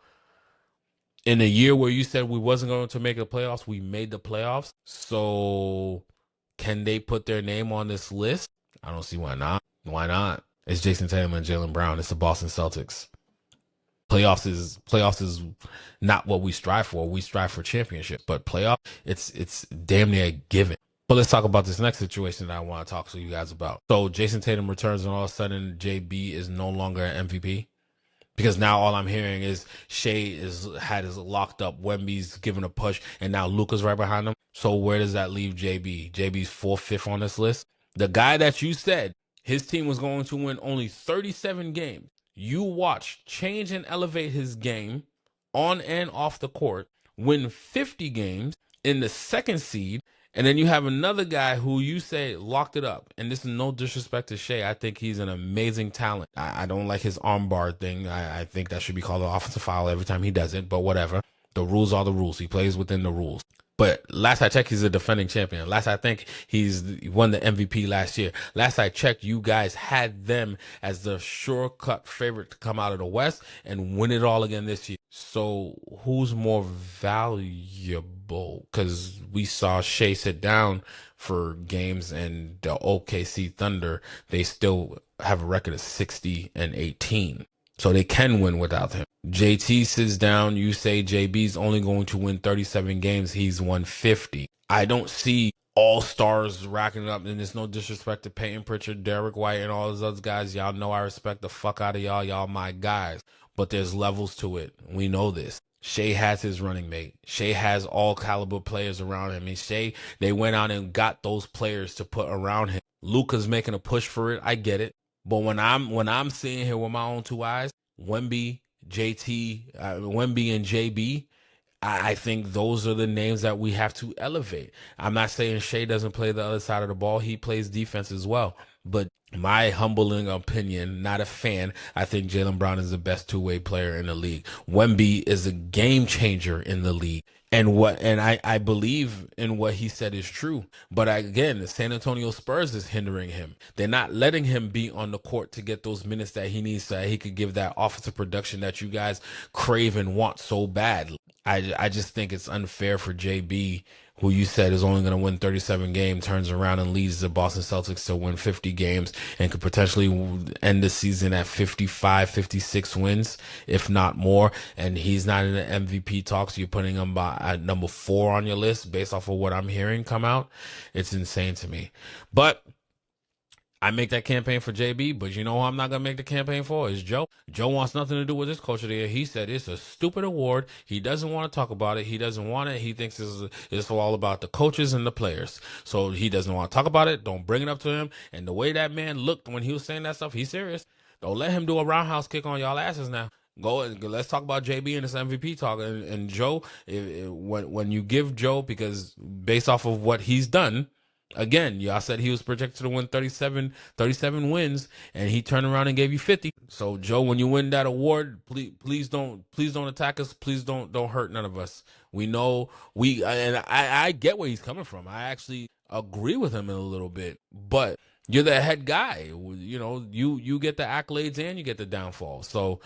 S1: in a year where you said we wasn't going to make the playoffs, we made the playoffs. So can they put their name on this list? I don't see why not. Why not? It's Jason Tatum and Jaylen Brown. It's the Boston Celtics. Playoffs is not what we strive for. We strive for championship, but playoff, it's damn near a given. But let's talk about this next situation that I want to talk to you guys about. So Jason Tatum returns, and all of a sudden JB is no longer an MVP. Because now all I'm hearing is Shea had his locked up, Wemby's giving a push, and now Luka's right behind him. So where does that leave JB? JB's 4th, 5th on this list. The guy that you said his team was going to win only 37 games. You watch change and elevate his game on and off the court, win 50 games in the 2nd seed, and then you have another guy who you say locked it up. And this is no disrespect to Shea. I think he's an amazing talent. I don't like his armbar thing. I think that should be called an offensive foul every time he does it, but whatever. The rules are the rules. He plays within the rules. But last I checked, he's a defending champion. Last I think he won the MVP last year. Last I checked, you guys had them as the sure-cut favorite to come out of the West and win it all again this year. So who's more valuable? Because we saw Shea sit down for games, and the OKC Thunder, they still have a record of 60-18. So they can win without him. JT sits down. You say JB's only going to win 37 games. He's won 50. I don't see all-stars racking it up. And there's no disrespect to Peyton Pritchard, Derek White, and all those other guys. Y'all know I respect the fuck out of y'all. Y'all my guys. But there's levels to it. We know this. Shea has his running mate. Shea has all caliber players around him. And Shea, they went out and got those players to put around him. Luka's making a push for it. I get it. But when I'm seeing here with my own 2 eyes, Wemby and JB, I think those are the names that we have to elevate. I'm not saying Shea doesn't play the other side of the ball. He plays defense as well. But my humbling opinion, not a fan, I think Jaylen Brown is the best two-way player in the league. Wemby is a game changer in the league. And I believe in what he said is true. But again, the San Antonio Spurs is hindering him. They're not letting him be on the court to get those minutes that he needs so that he could give that offensive production that you guys crave and want so bad. I just think it's unfair for JB, who you said is only going to win 37 games, turns around and leads the Boston Celtics to win 50 games and could potentially end the season at 55, 56 wins, if not more. And he's not in the MVP talks. You're putting him at number 4 on your list based off of what I'm hearing come out. It's insane to me. But I make that campaign for JB, but you know who I'm not going to make the campaign for is Joe. Joe wants nothing to do with this coach of the year. He said it's a stupid award. He doesn't want to talk about it. He doesn't want it. He thinks it's all about the coaches and the players. So he doesn't want to talk about it. Don't bring it up to him. And the way that man looked when he was saying that stuff, he's serious. Don't let him do a roundhouse kick on y'all asses now. Go and let's talk about JB and this MVP talk. And Joe, when you give Joe, because based off of what he's done, again, y'all said he was projected to win 37 wins, and he turned around and gave you 50. So, Joe, when you win that award, please don't attack us. Please don't hurt none of us. We know and I get where he's coming from. I actually agree with him in a little bit, but you're the head guy. You know, you get the accolades and you get the downfall. So,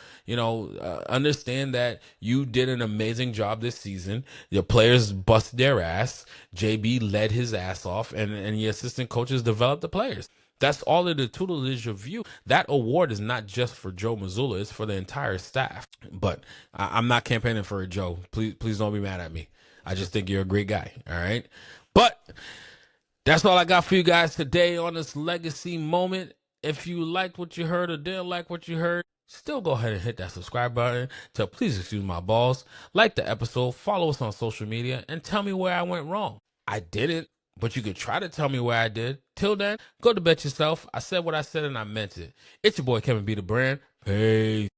S1: understand that you did an amazing job this season. Your players busted their ass. JB led his ass off, and your assistant coaches developed the players. That's all of the tutelage of you. That award is not just for Joe Mazzulla. It's for the entire staff. But I'm not campaigning for Joe. Please don't be mad at me. I just think you're a great guy. All right. But that's all I got for you guys today on this legacy moment. If you liked what you heard or didn't like what you heard, still go ahead and hit that subscribe button to please excuse my balls. Like the episode, follow us on social media, and tell me where I went wrong. I didn't, but you could try to tell me where I did. Till then, go to bet yourself. I said what I said and I meant it. It's your boy Kevin B. The Brand. Peace.